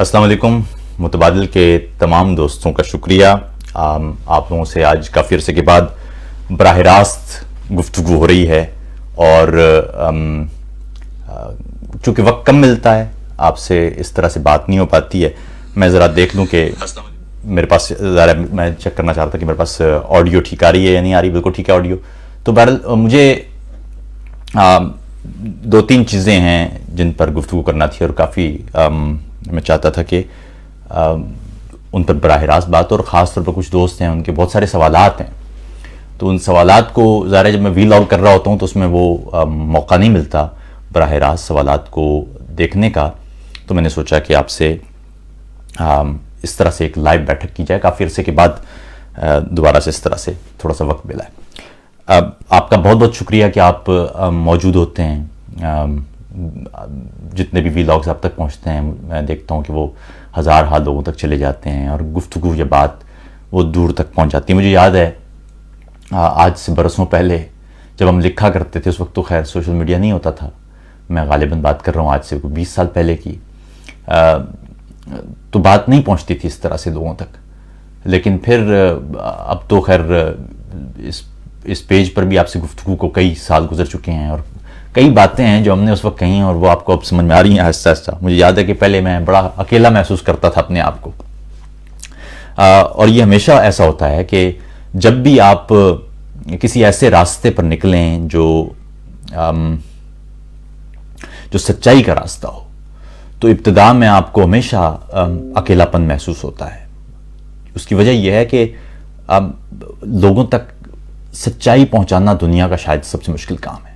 السلام علیکم. متبادل کے تمام دوستوں کا شکریہ. آپ لوگوں سے آج کافی عرصے کے بعد براہ راست گفتگو ہو رہی ہے، اور چونکہ وقت کم ملتا ہے آپ سے اس طرح سے بات نہیں ہو پاتی ہے. میں ذرا دیکھ لوں کہ میرے پاس ذرا میں چیک کرنا چاہتا کہ میرے پاس آڈیو ٹھیک آ رہی ہے یا نہیں آ رہی. بالکل ٹھیک ہے آڈیو. تو بہرحال مجھے دو تین چیزیں ہیں جن پر گفتگو کرنا تھی، اور کافی میں چاہتا تھا کہ ان پر براہ راست بات ہو، اور خاص طور پر کچھ دوست ہیں ان کے بہت سارے سوالات ہیں. تو ان سوالات کو ظاہر ہے جب میں وی لاگ کر رہا ہوتا ہوں تو اس میں وہ موقع نہیں ملتا براہ راست سوالات کو دیکھنے کا. تو میں نے سوچا کہ آپ سے اس طرح سے ایک لائیو بیٹھک کی جائے. کافی عرصے کے بعد دوبارہ سے اس طرح سے تھوڑا سا وقت ملا ہے. آپ کا بہت بہت شکریہ کہ آپ موجود ہوتے ہیں. جتنے بھی وی لاگز آپ تک پہنچتے ہیں میں دیکھتا ہوں کہ وہ ہزارہا لوگوں تک چلے جاتے ہیں، اور گفتگو یا بات وہ دور تک پہنچ جاتی ہے. مجھے یاد ہے آج سے برسوں پہلے جب ہم لکھا کرتے تھے، اس وقت تو خیر سوشل میڈیا نہیں ہوتا تھا، میں غالباً بات کر رہا ہوں آج سے 20 سال پہلے کی، تو بات نہیں پہنچتی تھی اس طرح سے لوگوں تک. لیکن پھر اب تو خیر اس پیج پر بھی آپ سے گفتگو کو کئی سال گزر چکے ہیں، اور کئی باتیں ہیں جو ہم نے اس وقت کہیں اور وہ آپ کو اب سمجھ میں آ رہی ہیں آہستہ آہستہ. مجھے یاد ہے کہ پہلے میں بڑا اکیلا محسوس کرتا تھا اپنے آپ کو، اور یہ ہمیشہ ایسا ہوتا ہے کہ جب بھی آپ کسی ایسے راستے پر نکلیں جو سچائی کا راستہ ہو، تو ابتدا میں آپ کو ہمیشہ اکیلا پن محسوس ہوتا ہے. اس کی وجہ یہ ہے کہ لوگوں تک سچائی پہنچانا دنیا کا شاید سب سے مشکل کام ہے.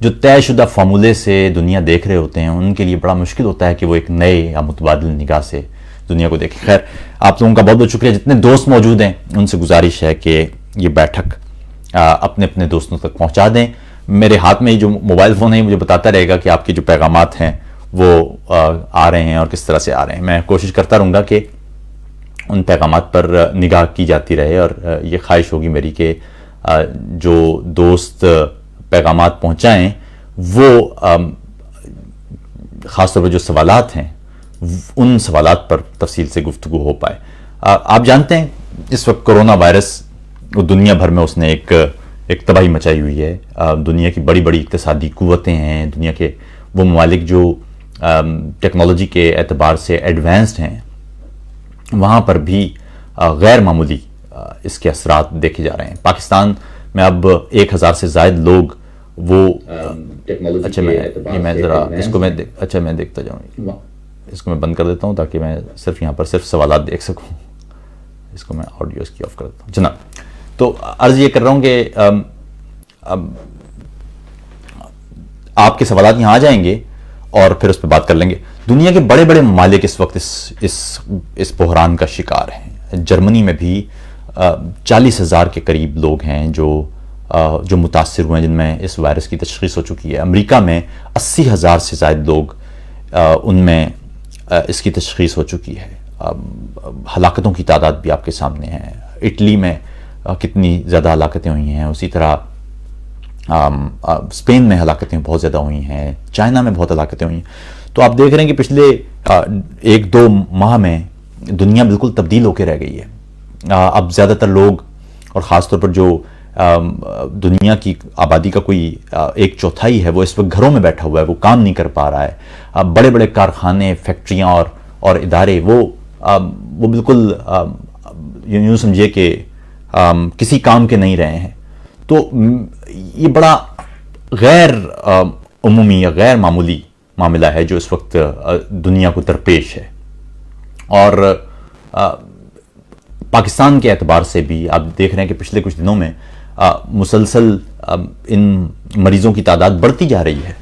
جو طے شدہ فارمولے سے دنیا دیکھ رہے ہوتے ہیں ان کے لیے بڑا مشکل ہوتا ہے کہ وہ ایک نئے یا متبادل نگاہ سے دنیا کو دیکھیں. خیر، آپ لوگوں کا بہت بہت شکریہ. جتنے دوست موجود ہیں ان سے گزارش ہے کہ یہ بیٹھک اپنے اپنے دوستوں تک پہنچا دیں. میرے ہاتھ میں جو موبائل فون ہے مجھے بتاتا رہے گا کہ آپ کے جو پیغامات ہیں وہ آ رہے ہیں اور کس طرح سے آ رہے ہیں. میں کوشش کرتا رہوں گا کہ ان پیغامات پر نگاہ کی جاتی رہے، اور یہ خواہش ہوگی میری کہ جو دوست پیغامات پہنچائیں وہ خاص طور پر جو سوالات ہیں ان سوالات پر تفصیل سے گفتگو ہو پائے. آپ جانتے ہیں اس وقت کرونا وائرس دنیا بھر میں اس نے ایک تباہی مچائی ہوئی ہے. دنیا کی بڑی بڑی اقتصادی قوتیں ہیں، دنیا کے وہ ممالک جو ٹیکنالوجی کے اعتبار سے ایڈوانسڈ ہیں، وہاں پر بھی غیر معمولی اس کے اثرات دیکھے جا رہے ہیں. پاکستان میں اب 1000 سے زائد لوگ وہ اچھا میں ذرا اس کو میں دیکھتا جاؤں. اس کو میں بند کر دیتا ہوں تاکہ میں صرف یہاں پر صرف سوالات دیکھ سکوں. اس کو میں آڈیو اس کی آف کر دیتا ہوں. جناب، تو عرض یہ کر رہا ہوں کہ آپ کے سوالات یہاں آ جائیں گے اور پھر اس پہ بات کر لیں گے. دنیا کے بڑے بڑے ممالک اس وقت اس بحران کا شکار ہیں. جرمنی میں بھی 40,000 کے قریب لوگ ہیں جو متاثر ہوئے ہیں، جن میں اس وائرس کی تشخیص ہو چکی ہے. امریکہ میں 80,000 سے زائد لوگ ان میں اس کی تشخیص ہو چکی ہے. ہلاکتوں کی تعداد بھی آپ کے سامنے ہے. اٹلی میں کتنی زیادہ ہلاکتیں ہوئی ہیں، اسی طرح اسپین میں ہلاکتیں بہت زیادہ ہوئی ہیں، چائنا میں بہت ہلاکتیں ہوئی ہیں. تو آپ دیکھ رہے ہیں کہ پچھلے 1-2 ماہ میں دنیا بالکل تبدیل ہو کے رہ گئی ہے. اب زیادہ تر لوگ، اور خاص طور پر جو دنیا کی آبادی کا کوئی 1/4 ہے، وہ اس وقت گھروں میں بیٹھا ہوا ہے، وہ کام نہیں کر پا رہا ہے. بڑے بڑے کارخانے، فیکٹریاں اور ادارے وہ بالکل یوں سمجھے کہ کسی کام کے نہیں رہے ہیں. تو یہ بڑا غیر عمومی یا غیر معمولی معاملہ ہے جو اس وقت دنیا کو درپیش ہے. اور پاکستان کے اعتبار سے بھی آپ دیکھ رہے ہیں کہ پچھلے کچھ دنوں میں مسلسل ان مریضوں کی تعداد بڑھتی جا رہی ہے.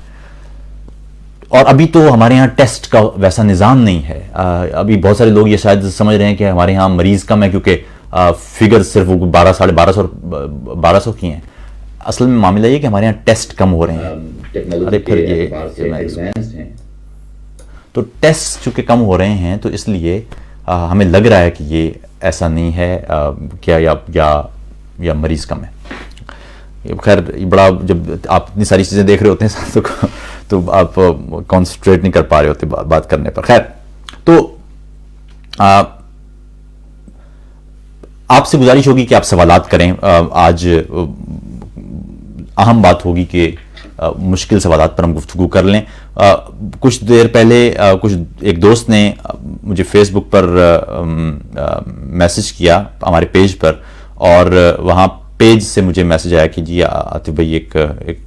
اور ابھی تو ہمارے ہاں ٹیسٹ کا ویسا نظام نہیں ہے. ابھی بہت سارے لوگ یہ شاید سمجھ رہے ہیں کہ ہمارے ہاں مریض کم ہے کیونکہ فگر صرف 1200 کی ہیں. اصل میں معاملہ یہ کہ ہمارے ہاں ٹیسٹ کم ہو رہے ہیں. ارے پھر یہ تو ٹیسٹ چونکہ کم ہو رہے ہیں تو اس لیے ہمیں لگ رہا ہے کہ یہ ایسا نہیں ہے کیا یا مریض کم ہے. خیر بڑا جب آپ اتنی ساری چیزیں دیکھ رہے ہوتے ہیں تو آپ کانسنٹریٹ نہیں کر پا رہے ہوتے بات کرنے پر. خیر تو آپ سے گزارش ہوگی کہ آپ سوالات کریں. آج اہم بات ہوگی کہ مشکل سوالات پر ہم گفتگو کر لیں. کچھ دیر پہلے ایک دوست نے مجھے فیس بک پر میسج کیا ہمارے پیج پر, اور وہاں پیج سے مجھے میسج آیا کہ جی عاطف بھائی ایک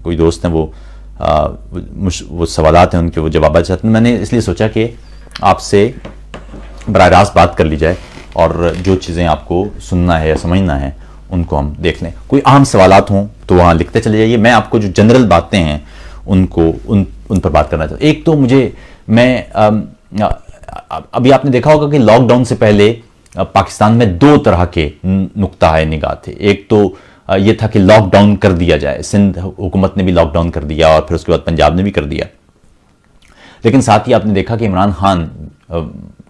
کوئی دوست ہیں, وہ سوالات ہیں ان کے, وہ جوابات چاہتے ہیں. میں نے اس لیے سوچا کہ آپ سے براہ راست بات کر لی جائے اور جو چیزیں آپ کو سننا ہے یا سمجھنا ہے ان کو ہم دیکھ لیں. کوئی اہم سوالات ہوں تو وہاں لکھتے چلے جائیے. میں آپ کو جو جنرل باتیں ہیں ان پر بات کرنا چاہتا ہوں. ایک تو میں ابھی آپ نے دیکھا ہوگا کہ لاک ڈاؤن سے پہلے پاکستان میں 2 طرح کے نقطہ نگاہ تھے. ایک تو یہ تھا کہ لاک ڈاؤن کر دیا جائے, سندھ حکومت نے بھی لاک ڈاؤن کر دیا اور پھر اس کے بعد پنجاب نے بھی کر دیا. لیکن ساتھ ہی آپ نے دیکھا کہ عمران خان,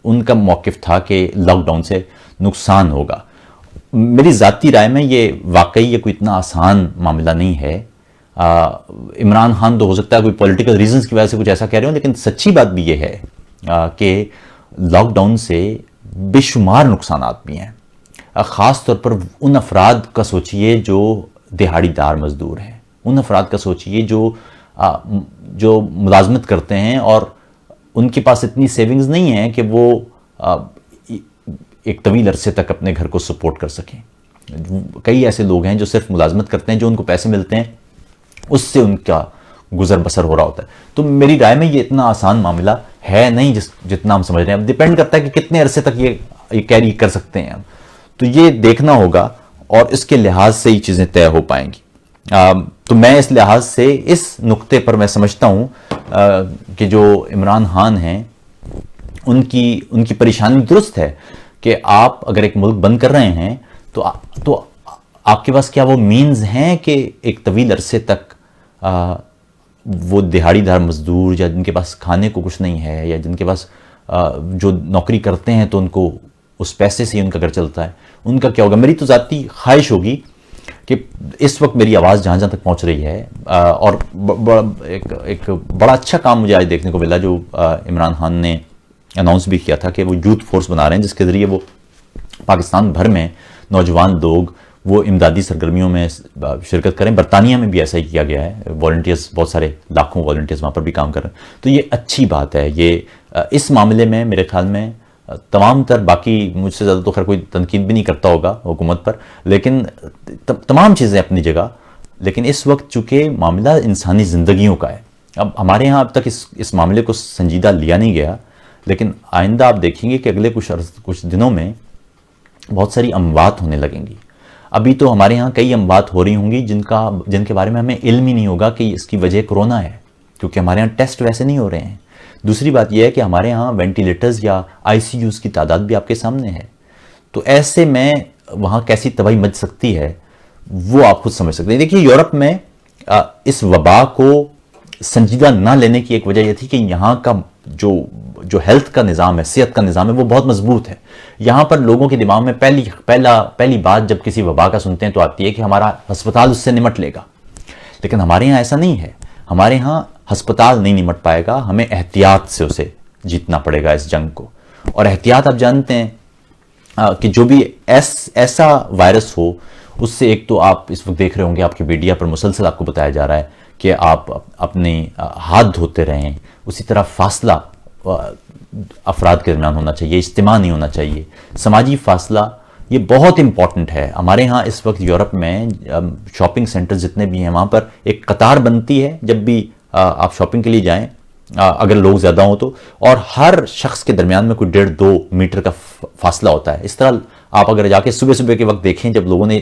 ان کا موقف تھا کہ لاک ڈاؤن سے نقصان ہوگا. میری ذاتی رائے میں یہ واقعی یہ کوئی اتنا آسان معاملہ نہیں ہے. عمران خان تو ہو سکتا ہے کوئی پولیٹیکل ریزنز کی وجہ سے کچھ ایسا کہہ رہے ہوں, لیکن سچی بات بھی یہ ہے کہ لاک ڈاؤن سے بے شمار نقصانات بھی ہیں. خاص طور پر ان افراد کا سوچئے جو دہاڑی دار مزدور ہیں, ان افراد کا سوچئے جو ملازمت کرتے ہیں اور ان کے پاس اتنی سیونگز نہیں ہیں کہ وہ ایک طویل عرصے تک اپنے گھر کو سپورٹ کر سکیں. کئی ایسے لوگ ہیں جو صرف ملازمت کرتے ہیں, جو ان کو پیسے ملتے ہیں اس سے ان کا گزر بسر ہو رہا ہوتا ہے. تو میری رائے میں یہ اتنا آسان معاملہ ہے نہیں جتنا ہم سمجھ رہے ہیں. اب ڈیپینڈ کرتا ہے کہ کتنے عرصے تک یہ کیری کر سکتے ہیں ہم, تو یہ دیکھنا ہوگا اور اس کے لحاظ سے ہی چیزیں طے ہو پائیں گی. تو میں اس لحاظ سے اس نقطے پر میں سمجھتا ہوں کہ جو عمران خان ہیں ان کی پریشانی درست ہے کہ آپ اگر ایک ملک بند کر رہے ہیں تو آپ کے پاس کیا وہ مینز ہیں کہ ایک طویل عرصے تک وہ دہاڑی دار مزدور یا جن کے پاس کھانے کو کچھ نہیں ہے, یا جن کے پاس جو نوکری کرتے ہیں تو ان کو اس پیسے سے ہی ان کا گھر چلتا ہے, ان کا کیا ہوگا. میری تو ذاتی خواہش ہوگی کہ اس وقت میری آواز جہاں تک پہنچ رہی ہے, اور ایک بڑا اچھا کام مجھے آج دیکھنے کو ملا جو عمران خان نے اناؤنس بھی کیا تھا کہ وہ یوتھ فورس بنا رہے ہیں, جس کے ذریعے وہ پاکستان بھر میں نوجوان لوگ وہ امدادی سرگرمیوں میں شرکت کریں. برطانیہ میں بھی ایسا ہی کیا گیا ہے, والنٹیئرز بہت سارے لاکھوں والنٹیئرز وہاں پر بھی کام کر رہے ہیں. تو یہ اچھی بات ہے. یہ اس معاملے میں میرے خیال میں تمام تر, باقی مجھ سے زیادہ تو خیر کوئی تنقید بھی نہیں کرتا ہوگا حکومت پر, لیکن تمام چیزیں اپنی جگہ. لیکن اس وقت چونکہ معاملہ انسانی زندگیوں کا ہے, اب ہمارے ہاں اب تک اس معاملے کو سنجیدہ لیا نہیں گیا, لیکن آئندہ آپ دیکھیں گے کہ اگلے کچھ دنوں میں بہت ساری اموات ہونے لگیں گی. ابھی تو ہمارے ہاں کئی اموات ہو رہی ہوں گی جن کے بارے میں ہمیں علم ہی نہیں ہوگا کہ اس کی وجہ کرونا ہے, کیونکہ ہمارے ہاں ٹیسٹ ویسے نہیں ہو رہے ہیں. دوسری بات یہ ہے کہ ہمارے ہاں وینٹیلیٹرز یا آئی سی یوز کی تعداد بھی آپ کے سامنے ہے. تو ایسے میں وہاں کیسی تباہی مچ سکتی ہے وہ آپ خود سمجھ سکتے ہیں. دیکھیے یورپ میں اس وبا کو سنجیدہ نہ لینے کی ایک وجہ یہ تھی کہ یہاں کا جو ہیلتھ کا نظام ہے, صحت کا نظام ہے, وہ بہت مضبوط ہے. یہاں پر لوگوں کے دماغ میں پہلی بات جب کسی وبا کا سنتے ہیں تو آتی ہے کہ ہمارا ہسپتال اس سے نمٹ لے گا. لیکن ہمارے یہاں ایسا نہیں ہے. ہمارے ہاں ہسپتال نہیں نمٹ پائے گا, ہمیں احتیاط سے اسے جیتنا پڑے گا اس جنگ کو. اور احتیاط آپ جانتے ہیں کہ جو بھی ایسا وائرس ہو, اس سے ایک تو آپ اس وقت دیکھ رہے ہوں گے آپ کی میڈیا پر مسلسل آپ کو بتایا جا رہا ہے کہ آپ اپنے ہاتھ دھوتے رہیں. اسی طرح فاصلہ افراد کے درمیان ہونا چاہیے, اجتماع نہیں ہونا چاہیے, سماجی فاصلہ یہ بہت امپورٹنٹ ہے. ہمارے ہاں اس وقت یورپ میں شاپنگ سینٹر جتنے بھی ہیں وہاں پر ایک قطار بنتی ہے جب بھی آپ شاپنگ کے لیے جائیں, اگر لوگ زیادہ ہوں تو, اور ہر شخص کے درمیان میں کوئی 1.5-2 میٹر کا فاصلہ ہوتا ہے. اس طرح آپ اگر جا کے صبح کے وقت دیکھیں جب لوگوں نے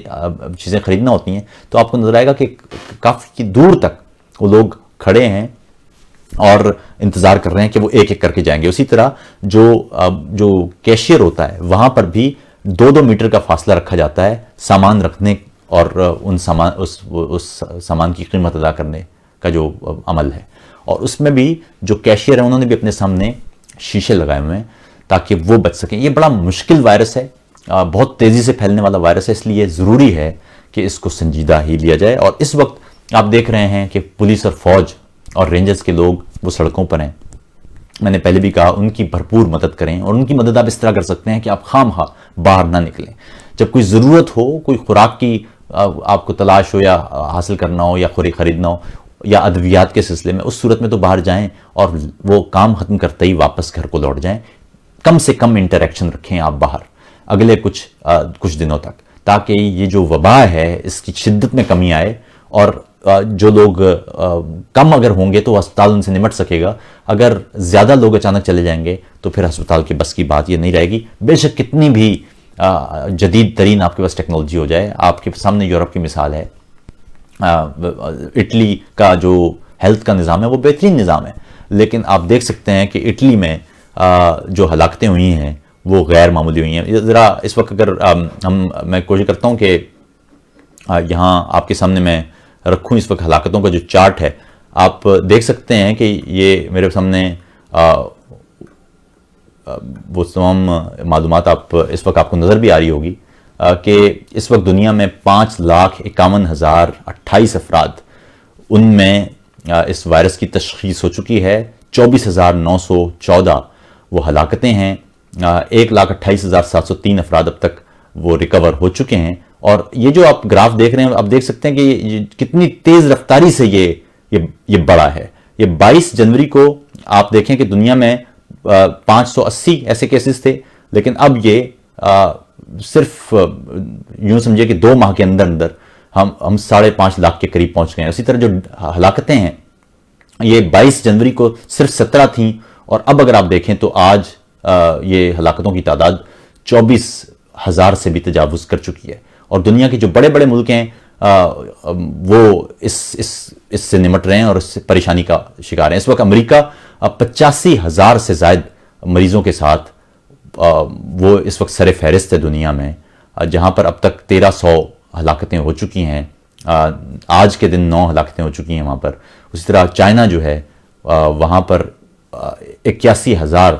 چیزیں خریدنا ہوتی ہیں تو آپ کو نظر آئے گا کہ کافی دور تک وہ لوگ کھڑے ہیں اور انتظار کر رہے ہیں کہ وہ ایک ایک کر کے جائیں گے. اسی طرح جو کیشیئر ہوتا ہے وہاں پر بھی 2-2 میٹر کا فاصلہ رکھا جاتا ہے سامان رکھنے اور اس سامان کی قیمت ادا کرنے کا جو عمل ہے. اور اس میں بھی جو کیشیئر ہیں انہوں نے بھی اپنے سامنے شیشے لگائے ہوئے ہیں تاکہ وہ بچ سکیں. یہ بڑا مشکل وائرس ہے, بہت تیزی سے پھیلنے والا وائرس ہے, اس لیے ضروری ہے کہ اس کو سنجیدہ ہی لیا جائے. اور اس وقت آپ دیکھ رہے ہیں کہ پولیس اور فوج اور رینجرز کے لوگ وہ سڑکوں پر ہیں, میں نے پہلے بھی کہا ان کی بھرپور مدد کریں، اور ان کی مدد آپ اس طرح کر سکتے ہیں کہ آپ خواہ باہر نہ نکلیں. جب کوئی ضرورت ہو، کوئی خوراک کی آپ کو تلاش ہو یا حاصل کرنا ہو یا خریدنا ہو یا ادویات کے سلسلے میں، اس صورت میں تو باہر جائیں اور وہ کام ختم کرتے ہی واپس گھر کو لوٹ جائیں. کم سے کم انٹریکشن رکھیں آپ باہر اگلے کچھ دنوں تک، تاکہ یہ جو وبا ہے اس کی شدت میں کمی آئے، اور جو لوگ کم اگر ہوں گے تو ہسپتال ان سے نمٹ سکے گا. اگر زیادہ لوگ اچانک چلے جائیں گے تو پھر ہسپتال کے بس کی بات یہ نہیں رہے گی. بے شک کتنی بھی جدید ترین آپ کے پاس ٹیکنالوجی ہو جائے. آپ کے سامنے یورپ کی مثال ہے، اٹلی کا جو ہیلتھ کا نظام ہے وہ بہترین نظام ہے، لیکن آپ دیکھ سکتے ہیں کہ اٹلی میں جو ہلاکتیں ہوئی ہیں وہ غیر معمولی ہوئی ہیں. ذرا اس وقت اگر میں کوشش کرتا ہوں کہ یہاں آپ کے سامنے میں رکھوں اس وقت ہلاکتوں کا جو چارٹ ہے، آپ دیکھ سکتے ہیں کہ یہ میرے سامنے وہ تمام معلومات آپ اس وقت آپ کو نظر بھی آ رہی ہوگی کہ اس وقت دنیا میں 5,51,028 افراد ان میں اس وائرس کی تشخیص ہو چکی ہے. 24,914 وہ ہلاکتیں ہیں. 1,28,703 افراد اب تک وہ ریکور ہو چکے ہیں. اور یہ جو آپ گراف دیکھ رہے ہیں، آپ دیکھ سکتے ہیں کہ یہ کتنی تیز رفتاری سے یہ بڑا ہے. یہ 22 جنوری کو آپ دیکھیں کہ دنیا میں 580 ایسے کیسز تھے، لیکن اب یہ صرف یوں سمجھے کہ 2 ماہ کے اندر ہم 5.5 لاکھ کے قریب پہنچ گئے ہیں. اسی طرح جو ہلاکتیں ہیں یہ 22 جنوری کو صرف 17 تھیں، اور اب اگر آپ دیکھیں تو آج یہ ہلاکتوں کی تعداد 24,000 سے بھی تجاوز کر چکی ہے. اور دنیا کے جو بڑے بڑے ملک ہیں وہ اس سے نمٹ رہے ہیں اور اس سے پریشانی کا شکار ہیں. اس وقت امریکہ 85,000 سے زائد مریضوں کے ساتھ وہ اس وقت سر فہرست ہے دنیا میں، جہاں پر اب تک 1,300 ہلاکتیں ہو چکی ہیں. آج کے دن 9 ہلاکتیں ہو چکی ہیں وہاں پر. اسی طرح چائنا جو ہے وہاں پر 81,000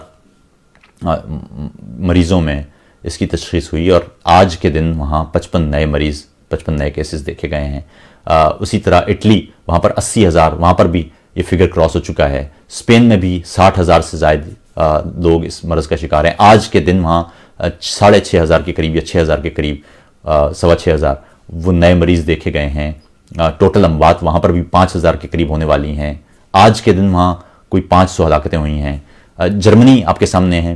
مریضوں میں اس کی تشخیص ہوئی، اور آج کے دن وہاں 55 نئے کیسز دیکھے گئے ہیں. اسی طرح اٹلی وہاں پر 80,000، وہاں پر بھی یہ فگر کراس ہو چکا ہے. اسپین میں بھی 60,000 سے زائد لوگ اس مرض کا شکار ہیں. آج کے دن وہاں 6,500 کے قریب یا 6,000 کے قریب 6,500 وہ نئے مریض دیکھے گئے ہیں. ٹوٹل اموات وہاں پر بھی 5,000 کے قریب ہونے والی ہیں. آج کے دن وہاں کوئی 500 ہلاکتیں ہوئی ہیں. جرمنی آپ کے سامنے ہے.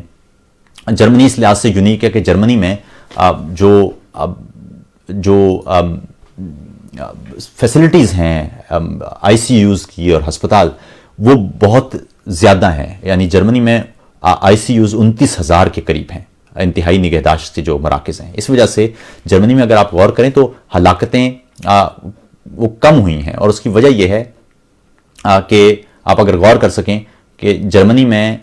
جرمنی اس لحاظ سے یونیک ہے کہ جرمنی میں جو فیسلٹیز ہیں آئی سی یوز کی اور ہسپتال، وہ بہت زیادہ ہیں. یعنی جرمنی میں آئی سی یوز 29,000 کے قریب ہیں، انتہائی نگہداشت کے جو مراکز ہیں. اس وجہ سے جرمنی میں اگر آپ غور کریں تو ہلاکتیں وہ کم ہوئی ہیں، اور اس کی وجہ یہ ہے کہ آپ اگر غور کر سکیں کہ جرمنی میں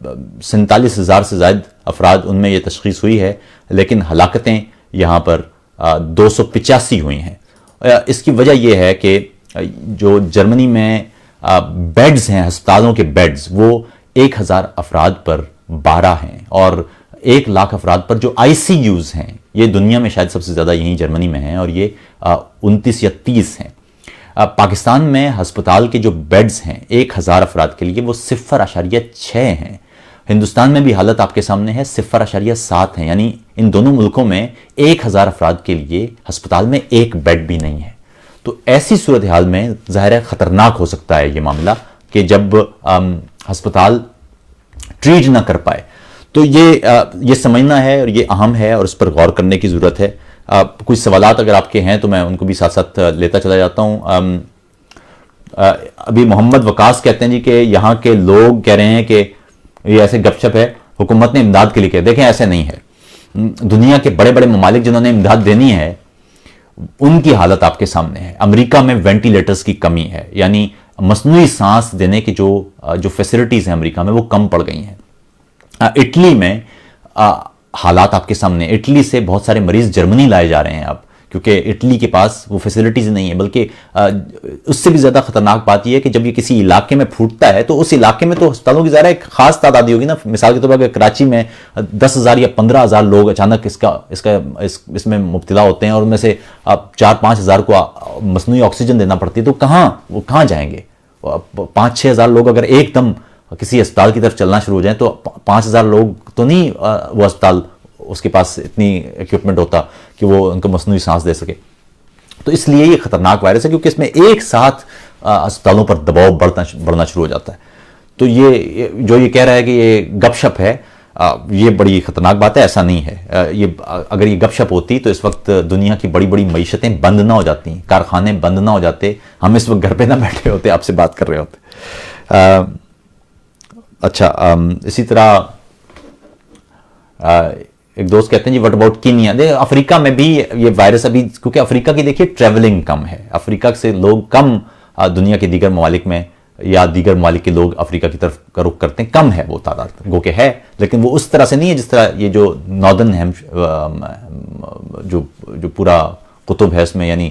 47,000 سے زائد افراد ان میں یہ تشخیص ہوئی ہے، لیکن ہلاکتیں یہاں پر 285 ہوئی ہیں. اس کی وجہ یہ ہے کہ جو جرمنی میں بیڈز ہیں، ہسپتالوں کے بیڈز، وہ 1,000 افراد پر 12 ہیں، اور 1 لاکھ افراد پر جو آئی سی یوز ہیں، یہ دنیا میں شاید سب سے زیادہ یہیں جرمنی میں ہیں، اور یہ 29 یا 30 ہیں. پاکستان میں ہسپتال کے جو بیڈز ہیں 1,000 افراد کے لیے وہ 0.6 ہیں. ہندوستان میں بھی حالت آپ کے سامنے ہے، 0.7 ہیں. یعنی ان دونوں ملکوں میں 1,000 افراد کے لیے ہسپتال میں 1 بیڈ بھی نہیں ہے. تو ایسی صورتحال میں ظاہر ہے خطرناک ہو سکتا ہے یہ معاملہ کہ جب ہسپتال ٹریٹ نہ کر پائے. تو یہ سمجھنا ہے اور یہ اہم ہے اور اس پر غور کرنے کی ضرورت ہے. کچھ سوالات اگر آپ کے ہیں تو میں ان کو بھی ساتھ ساتھ لیتا چلا جاتا ہوں. ابھی محمد وقاص کہتے ہیں جی کہ یہاں کے لوگ کہہ رہے ہیں کہ یہ ایسے گپ شپ ہے، حکومت نے امداد کے لیے کہا. دیکھیں ایسے نہیں ہے. دنیا کے بڑے بڑے ممالک جنہوں نے امداد دینی ہے ان کی حالت آپ کے سامنے ہے. امریکہ میں وینٹیلیٹرز کی کمی ہے، یعنی مصنوعی سانس دینے کی جو فیسلٹیز ہیں امریکہ میں وہ کم پڑ گئی ہیں. اٹلی میں حالات آپ کے سامنے. اٹلی سے بہت سارے مریض جرمنی لائے جا رہے ہیں اب، کیونکہ اٹلی کے پاس وہ فیسلٹیز نہیں ہے. بلکہ اس سے بھی زیادہ خطرناک بات یہ ہے کہ جب یہ کسی علاقے میں پھوٹتا ہے تو اس علاقے میں تو ہسپتالوں کی ظاہر ایک خاص تعداد ہوگی نا. مثال کے طور پر کراچی میں 10,000 یا 15,000 لوگ اچانک اس میں مبتلا ہوتے ہیں، اور ان میں سے 4-5 ہزار کو مصنوعی آکسیجن دینا پڑتی ہے. تو وہ کہاں جائیں گے؟ 5-6 ہزار لوگ اگر ایک دم کسی اسپتال کی طرف چلنا شروع ہو جائیں تو 5,000 لوگ تو نہیں وہ اسپتال اس کے پاس اتنی ایکوپمنٹ ہوتا کہ وہ ان کو مصنوعی سانس دے سکے. تو اس لیے یہ خطرناک وائرس ہے کیونکہ اس میں ایک ساتھ اسپتالوں پر دباؤ بڑھنا شروع ہو جاتا ہے. تو یہ جو یہ کہہ رہا ہے کہ یہ گپ شپ ہے، یہ بڑی خطرناک بات ہے. ایسا نہیں ہے. یہ اگر یہ گپ شپ ہوتی تو اس وقت دنیا کی بڑی بڑی معیشتیں بند نہ ہو جاتی، کارخانے بند نہ ہو جاتے، ہم اس وقت گھر پہ نہ بیٹھے ہوتے، آپ سے بات کر رہے ہوتے. اچھا، اسی طرح ایک دوست کہتے ہیں جی وٹ اباؤٹ کینیا. افریقہ میں بھی یہ وائرس ابھی، کیونکہ افریقہ کی دیکھیے ٹریولنگ کم ہے، افریقہ سے لوگ کم دنیا کے دیگر ممالک میں یا دیگر ممالک کے لوگ افریقہ کی طرف کا رخ کرتے ہیں، کم ہے وہ تعداد، گو کہ ہے، لیکن وہ اس طرح سے نہیں ہے جس طرح یہ جو ناردرن جو پورا قطب ہے اس میں، یعنی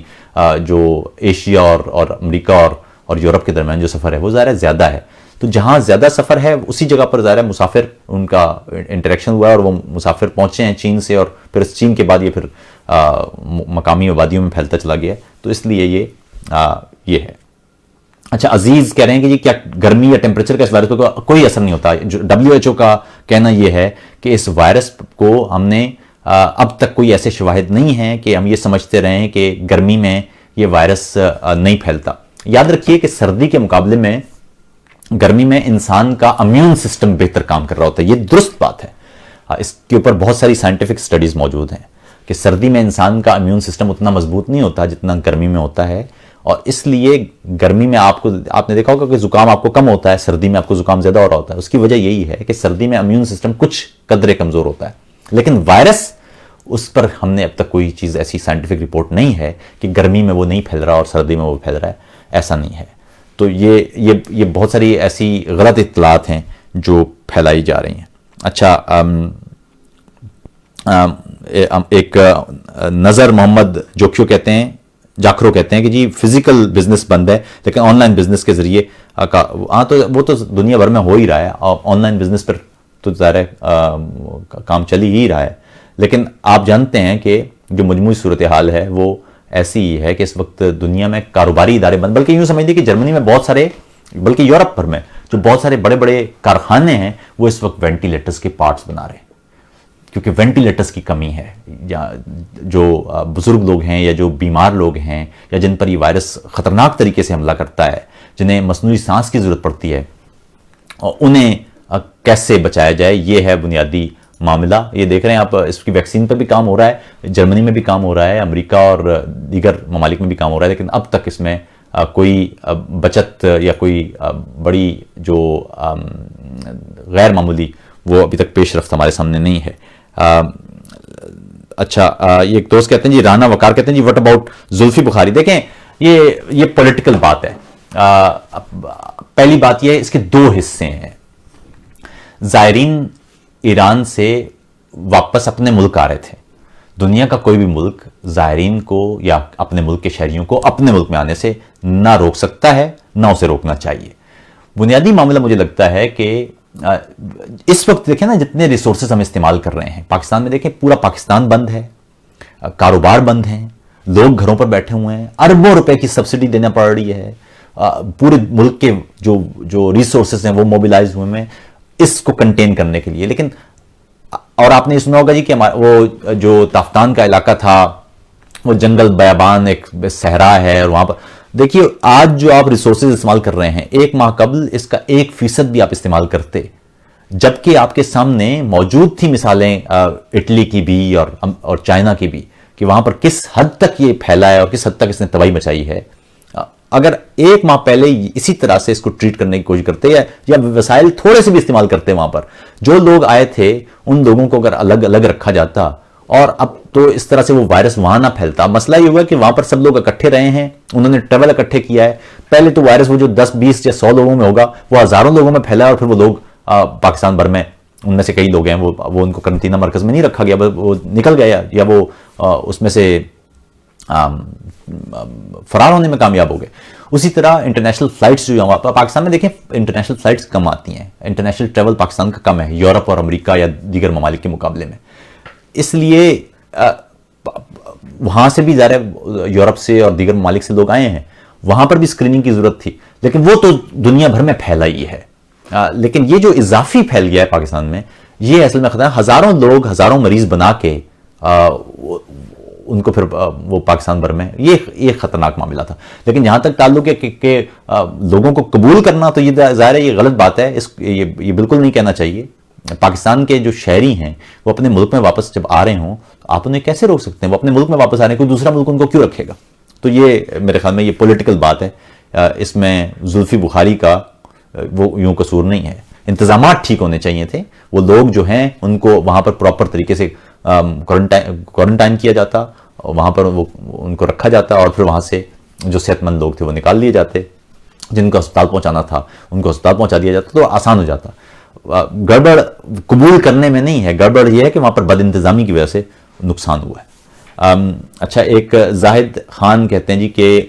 جو ایشیا اور امریکہ اور یورپ کے درمیان جو سفر ہے وہ ظاہر ہے زیادہ ہے. تو جہاں زیادہ سفر ہے اسی جگہ پر ظاہر ہے مسافر ان کا انٹریکشن ہوا ہے اور وہ مسافر پہنچے ہیں چین سے، اور پھر چین کے بعد یہ پھر مقامی آبادیوں میں پھیلتا چلا گیا ہے. تو اس لیے یہ ہے. اچھا، عزیز کہہ رہے ہیں کہ جی کیا گرمی یا ٹیمپریچر کا اس وائرس کو کوئی اثر نہیں ہوتا؟ WHO کا کہنا یہ ہے کہ اس وائرس کو ہم نے اب تک کوئی ایسے شواہد نہیں ہیں کہ ہم یہ سمجھتے رہے ہیں کہ گرمی میں یہ وائرس نہیں پھیلتا. یاد رکھیے کہ سردی کے مقابلے میں گرمی میں انسان کا امیون سسٹم بہتر کام کر رہا ہوتا ہے. یہ درست بات ہے. اس کے اوپر بہت ساری سائنٹیفک سٹڈیز موجود ہیں کہ سردی میں انسان کا امیون سسٹم اتنا مضبوط نہیں ہوتا جتنا گرمی میں ہوتا ہے، اور اس لیے گرمی میں آپ نے دیکھا ہوگا کہ زکام آپ کو کم ہوتا ہے، سردی میں آپ کو زکام زیادہ ہو رہا ہوتا ہے. اس کی وجہ یہی ہے کہ سردی میں امیون سسٹم کچھ قدرے کمزور ہوتا ہے. لیکن وائرس، اس پر ہم نے اب تک کوئی چیز ایسی سائنٹیفک رپورٹ نہیں ہے کہ گرمی میں وہ نہیں پھیل رہا اور سردی میں وہ پھیل رہا ہے. ایسا نہیں ہے. تو یہ بہت ساری ایسی غلط اطلاعات ہیں جو پھیلائی جا رہی ہیں. اچھا، ایک نظر محمد جاکھرو کہتے ہیں کہ جی فزیکل بزنس بند ہے لیکن آن لائن بزنس کے ذریعے تو وہ تو دنیا بھر میں ہو ہی رہا ہے. آن لائن بزنس پر تو ظاہر ہے کام چل ہی رہا ہے. لیکن آپ جانتے ہیں کہ جو مجموعی صورتحال ہے وہ ایسی ہی ہے کہ اس وقت دنیا میں کاروباری ادارے بند، بلکہ یوں سمجھ لیجیے کہ جرمنی میں بہت سارے، بلکہ یورپ بھر میں جو بہت سارے بڑے بڑے کارخانے ہیں وہ اس وقت وینٹیلیٹرز کے پارٹس بنا رہے ہیں کیونکہ وینٹیلیٹرز کی کمی ہے. یا جو بزرگ لوگ ہیں یا جو بیمار لوگ ہیں یا جن پر یہ وائرس خطرناک طریقے سے حملہ کرتا ہے، جنہیں مصنوعی سانس کی ضرورت پڑتی ہے، اور انہیں کیسے بچایا جائے، یہ ہے بنیادی معاملہ. یہ دیکھ رہے ہیں آپ، اس کی ویکسین پر بھی کام ہو رہا ہے، جرمنی میں بھی کام ہو رہا ہے، امریکہ اور دیگر ممالک میں بھی کام ہو رہا ہے، لیکن اب تک اس میں کوئی بچت یا کوئی بڑی جو غیر معمولی وہ ابھی تک پیش رفت ہمارے سامنے نہیں ہے. اچھا، یہ ایک دوست کہتے ہیں جی، رانا وقار کہتے ہیں جی وٹ اباؤٹ زلفی بخاری. دیکھیں یہ پولیٹیکل بات ہے. پہلی بات یہ ہے، اس کے دو حصے ہیں. زائرین ایران سے واپس اپنے ملک آ رہے تھے. دنیا کا کوئی بھی ملک زائرین کو یا اپنے ملک کے شہریوں کو اپنے ملک میں آنے سے نہ روک سکتا ہے، نہ اسے روکنا چاہیے. بنیادی معاملہ مجھے لگتا ہے کہ اس وقت دیکھیں نا جتنے ریسورسز ہم استعمال کر رہے ہیں پاکستان میں، دیکھیں پورا پاکستان بند ہے، کاروبار بند ہیں، لوگ گھروں پر بیٹھے ہوئے ہیں، اربوں روپے کی سبسڈی دینا پڑ رہی ہے، پورے ملک کے جو ریسورسز ہیں وہ موبیلائز ہوئے ہیں اس کو کنٹین کرنے کے لیے. لیکن اور آپ نے سنا ہوگا جی کہ وہ جو تافتان کا علاقہ تھا وہ جنگل بیابان ایک صحرا ہے، اور وہاں پر دیکھیے آج جو آپ ریسورسز استعمال کر رہے ہیں، 1 ماہ قبل اس کا 1% بھی آپ استعمال کرتے، جبکہ آپ کے سامنے موجود تھی مثالیں اٹلی کی بھی اور چائنا کی بھی کہ وہاں پر کس حد تک یہ پھیلا ہے اور کس حد تک اس نے تباہی مچائی ہے. اگر 1 ماہ پہلے اسی طرح سے اس کو ٹریٹ کرنے کی کوشش کرتے یا وسائل تھوڑے سے بھی استعمال کرتے، وہاں پر جو لوگ آئے تھے ان لوگوں کو اگر الگ الگ رکھا جاتا، اور اب تو اس طرح سے وہ وائرس وہاں نہ پھیلتا. مسئلہ یہ ہوا کہ وہاں پر سب لوگ اکٹھے رہے ہیں، انہوں نے ٹریول اکٹھے کیا ہے. پہلے تو وائرس وہ جو 10 20 یا 100 لوگوں میں ہوگا وہ ہزاروں لوگوں میں پھیلا، اور پھر وہ لوگ پاکستان بھر میں ان میں سے کئی لوگ ہیں وہ ان کو قرنطینہ مرکز میں نہیں رکھا گیا، وہ نکل گیا یا وہ اس میں سے فرار ہونے میں کامیاب ہو گئے. اسی طرح انٹرنیشنل فلائٹس جو ہیں پاکستان میں، دیکھیں انٹرنیشنل فلائٹس کم آتی ہیں، انٹرنیشنل ٹریول پاکستان کا کم ہے یورپ اور امریکہ یا دیگر ممالک کے مقابلے میں. اس لیے وہاں سے بھی ظاہر یورپ سے اور دیگر ممالک سے لوگ آئے ہیں، وہاں پر بھی اسکریننگ کی ضرورت تھی، لیکن وہ تو دنیا بھر میں پھیلا ہی ہے. لیکن یہ جو اضافی پھیل گیا ہے پاکستان میں، یہ اصل میں خطرہ ہے. ہزاروں لوگ، ہزاروں مریض بنا کے ان کو پھر وہ پاکستان بھر میں، یہ خطرناک معاملہ تھا. لیکن جہاں تک تعلق ہے کہ لوگوں کو قبول کرنا، تو یہ ظاہر ہے یہ غلط بات ہے. یہ بالکل نہیں کہنا چاہیے. پاکستان کے جو شہری ہیں وہ اپنے ملک میں واپس جب آ رہے ہوں تو آپ انہیں کیسے روک سکتے ہیں؟ وہ اپنے ملک میں واپس آ رہے ہیں، کوئی دوسرا ملک ان کو کیوں رکھے گا؟ تو یہ میرے خیال میں یہ پولیٹیکل بات ہے. اس میں زلفی بخاری کا وہ یوں قصور نہیں ہے. انتظامات ٹھیک ہونے چاہیے تھے. وہ لوگ جو ہیں ان کو وہاں پر پراپر طریقے سے کوارنٹائن کیا جاتا، وہاں پر ان کو رکھا جاتا، اور پھر وہاں سے جو صحت مند لوگ تھے وہ نکال لیے جاتے. جن کو ہسپتال پہنچانا تھا ان کو ہسپتال پہنچا دیا جاتا تو آسان ہو جاتا. گڑبڑ قبول کرنے میں نہیں ہے، گڑبڑ یہ ہے کہ وہاں پر بد انتظامی کی وجہ سے نقصان ہوا ہے. اچھا، ایک زاہد خان کہتے ہیں جی کہ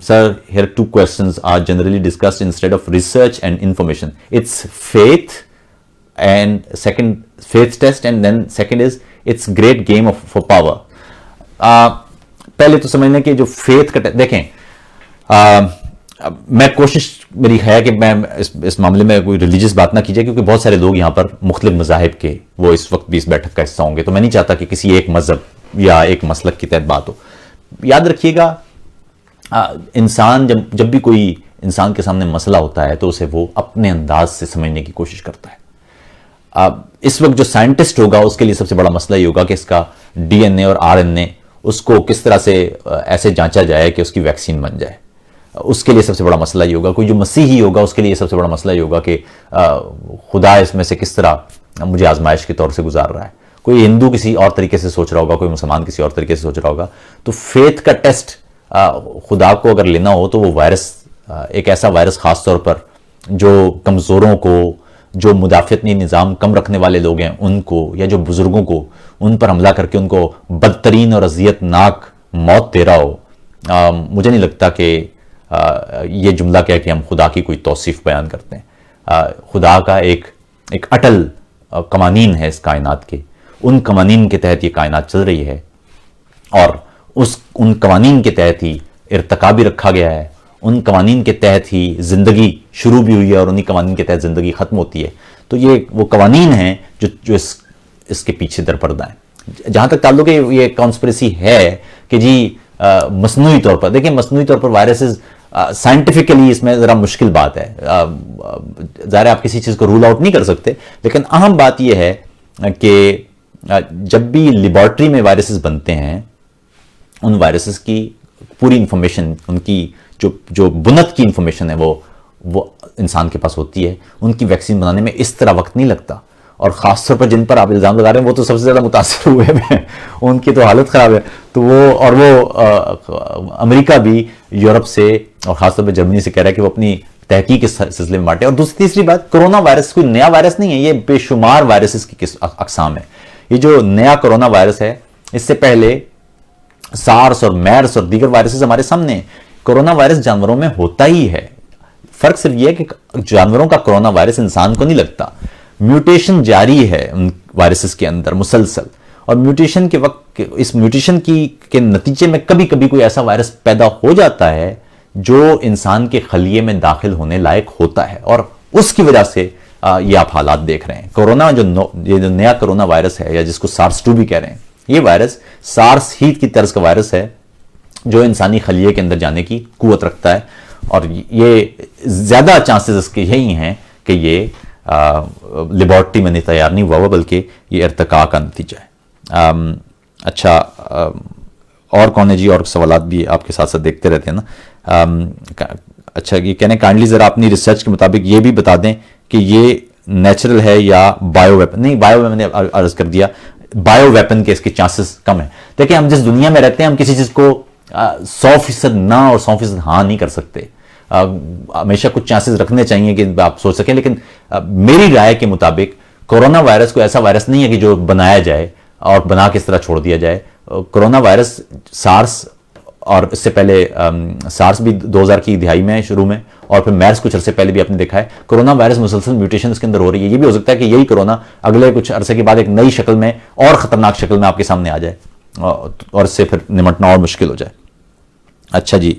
سر hair 2 questions are generally discussed instead of research and information. It's faith and second faith test, and then second is it's great game for power. پہلے تو سمجھنے کہ جو فیتھ کا دیکھیں، میں کوشش میری ہے کہ میں اس معاملے میں کوئی ریلیجیس بات نہ کی جائے، کیونکہ بہت سارے لوگ یہاں پر مختلف مذاہب کے وہ اس وقت بھی اس بیٹھک کا حصہ ہوں گے، تو میں نہیں چاہتا کہ کسی ایک مذہب یا ایک مسلک کی تحت بات ہو. یاد رکھیے گا، انسان جب بھی کوئی انسان کے سامنے مسئلہ ہوتا ہے تو اسے وہ اپنے انداز سے سمجھنے کی کوشش کرتا ہے. اس وقت جو سائنٹسٹ ہوگا اس کے لیے سب سے بڑا مسئلہ یہ ہوگا کہ اس کا ڈی این اے اور آر این اے اس کو کس طرح سے ایسے جانچا جائے کہ اس کی ویکسین بن جائے. اس کے لیے سب سے بڑا مسئلہ یہ ہوگا. کوئی جو مسیحی ہوگا اس کے لیے سب سے بڑا مسئلہ یہ ہوگا کہ خدا اس میں سے کس طرح مجھے آزمائش کے طور سے گزار رہا ہے. کوئی ہندو کسی اور طریقے سے سوچ رہا ہوگا، کوئی مسلمان کسی اور طریقے سے سوچ رہا ہوگا. تو فیتھ کا ٹیسٹ خدا کو اگر لینا ہو تو وہ وائرس، ایک ایسا وائرس خاص طور پر جو کمزوروں کو، جو مدافعتی نظام کم رکھنے والے لوگ ہیں ان کو، یا جو بزرگوں کو، ان پر حملہ کر کے ان کو بدترین اور اذیت ناک موت دے رہا ہو. مجھے نہیں لگتا کہ یہ جملہ کہہ کہ ہم خدا کی کوئی توصیف بیان کرتے ہیں. خدا کا ایک اٹل قوانین ہے اس کائنات کے. ان قوانین کے تحت یہ کائنات چل رہی ہے، اور ان قوانین کے تحت ہی ارتقا بھی رکھا گیا ہے. ان قوانین کے تحت ہی زندگی شروع بھی ہوئی ہے، اور انہی قوانین کے تحت زندگی ختم ہوتی ہے. تو یہ وہ قوانین ہیں جو اس کے پیچھے در پردہ ہیں. جہاں تک تعلق ہے یہ کانسپریسی ہے کہ جی مصنوعی طور پر، دیکھیں مصنوعی طور پر وائرسز سائنٹیفکلی اس میں ذرا مشکل بات ہے. ظاہر آپ کسی چیز کو رول آؤٹ نہیں کر سکتے، لیکن اہم بات یہ ہے کہ جب بھی لیبارٹری میں وائرسز بنتے ہیں، ان وائرسز کی پوری انفارمیشن، ان کی جو بنت کی انفارمیشن ہے وہ انسان کے پاس ہوتی ہے. ان کی ویکسین بنانے میں اس طرح وقت نہیں لگتا. اور خاص طور پر جن پر آپ الزام لگا رہے ہیں وہ تو سب سے زیادہ متاثر ہوئے ہیں، ان کی تو حالت خراب ہے. تو وہ امریکہ بھی یورپ سے اور خاص طور پر جرمنی سے کہہ رہا ہے کہ وہ اپنی تحقیق اس سلسلے میں بانٹے. اور تیسری بات، کرونا وائرس کوئی نیا وائرس نہیں ہے، یہ بے شمار وائرسز کی اقسام ہے. یہ جو نیا کرونا وائرس ہے، اس سے پہلے سارس اور میرس اور دیگر وائرسز ہمارے سامنے ہیں. کرونا وائرس جانوروں میں ہوتا ہی ہے. فرق صرف یہ ہے کہ جانوروں کا کرونا وائرس انسان کو نہیں لگتا. میوٹیشن جاری ہے ان وائرسز کے اندر مسلسل، اور میوٹیشن کے وقت، اس میوٹیشن کے نتیجے میں کبھی کبھی کوئی ایسا وائرس پیدا ہو جاتا ہے جو انسان کے خلیے میں داخل ہونے لائق ہوتا ہے، اور اس کی وجہ سے یہ آپ حالات دیکھ رہے ہیں. کورونا یہ جو نیا کرونا وائرس ہے، یا جس کو سارس 2 بھی کہہ رہے ہیں، یہ وائرس سارس ہی کی طرز کا وائرس ہے جو انسانی خلیے کے اندر جانے کی قوت رکھتا ہے. اور یہ زیادہ چانسز اس کے یہی ہیں کہ یہ لیبارٹری میں نہیں تیار نہیں ہوا، بلکہ یہ ارتقاء کا نتیجہ ہے. اچھا، اور کون ہے جی؟ اور سوالات بھی آپ کے ساتھ ساتھ دیکھتے رہتے ہیں نا. اچھا، یہ کہنے کائنڈلی ذرا اپنی ریسرچ کے مطابق یہ بھی بتا دیں کہ یہ نیچرل ہے یا بایو ویپن. نہیں، بایو ویپن میں نے عرض کر دیا، بایو ویپن کے اس کے چانسز کم ہیں. دیکھیں، ہم جس دنیا میں رہتے ہیں، ہم کسی چیز کو 100% نہ اور 100% ہاں نہیں کر سکتے. ہمیشہ کچھ چانسز رکھنے چاہیے کہ آپ سوچ سکیں. لیکن میری رائے کے مطابق کرونا وائرس کوئی ایسا وائرس نہیں ہے کہ جو بنایا جائے اور بنا کے اس طرح چھوڑ دیا جائے. کرونا وائرس سارس، اور اس سے پہلے سارس بھی 2000 کی دہائی میں شروع میں، اور پھر میرس کچھ عرصے پہلے بھی آپ نے دیکھا ہے. کرونا وائرس مسلسل میوٹیشن اس کے اندر ہو رہی ہے. یہ بھی ہو سکتا ہے کہ یہی کرونا اگلے کچھ عرصے کے بعد ایک نئی شکل میں اور خطرناک شکل میں آپ کے سامنے آ جائے، اور اس سے پھر نمٹنا اور مشکل ہو جائے. اچھا جی،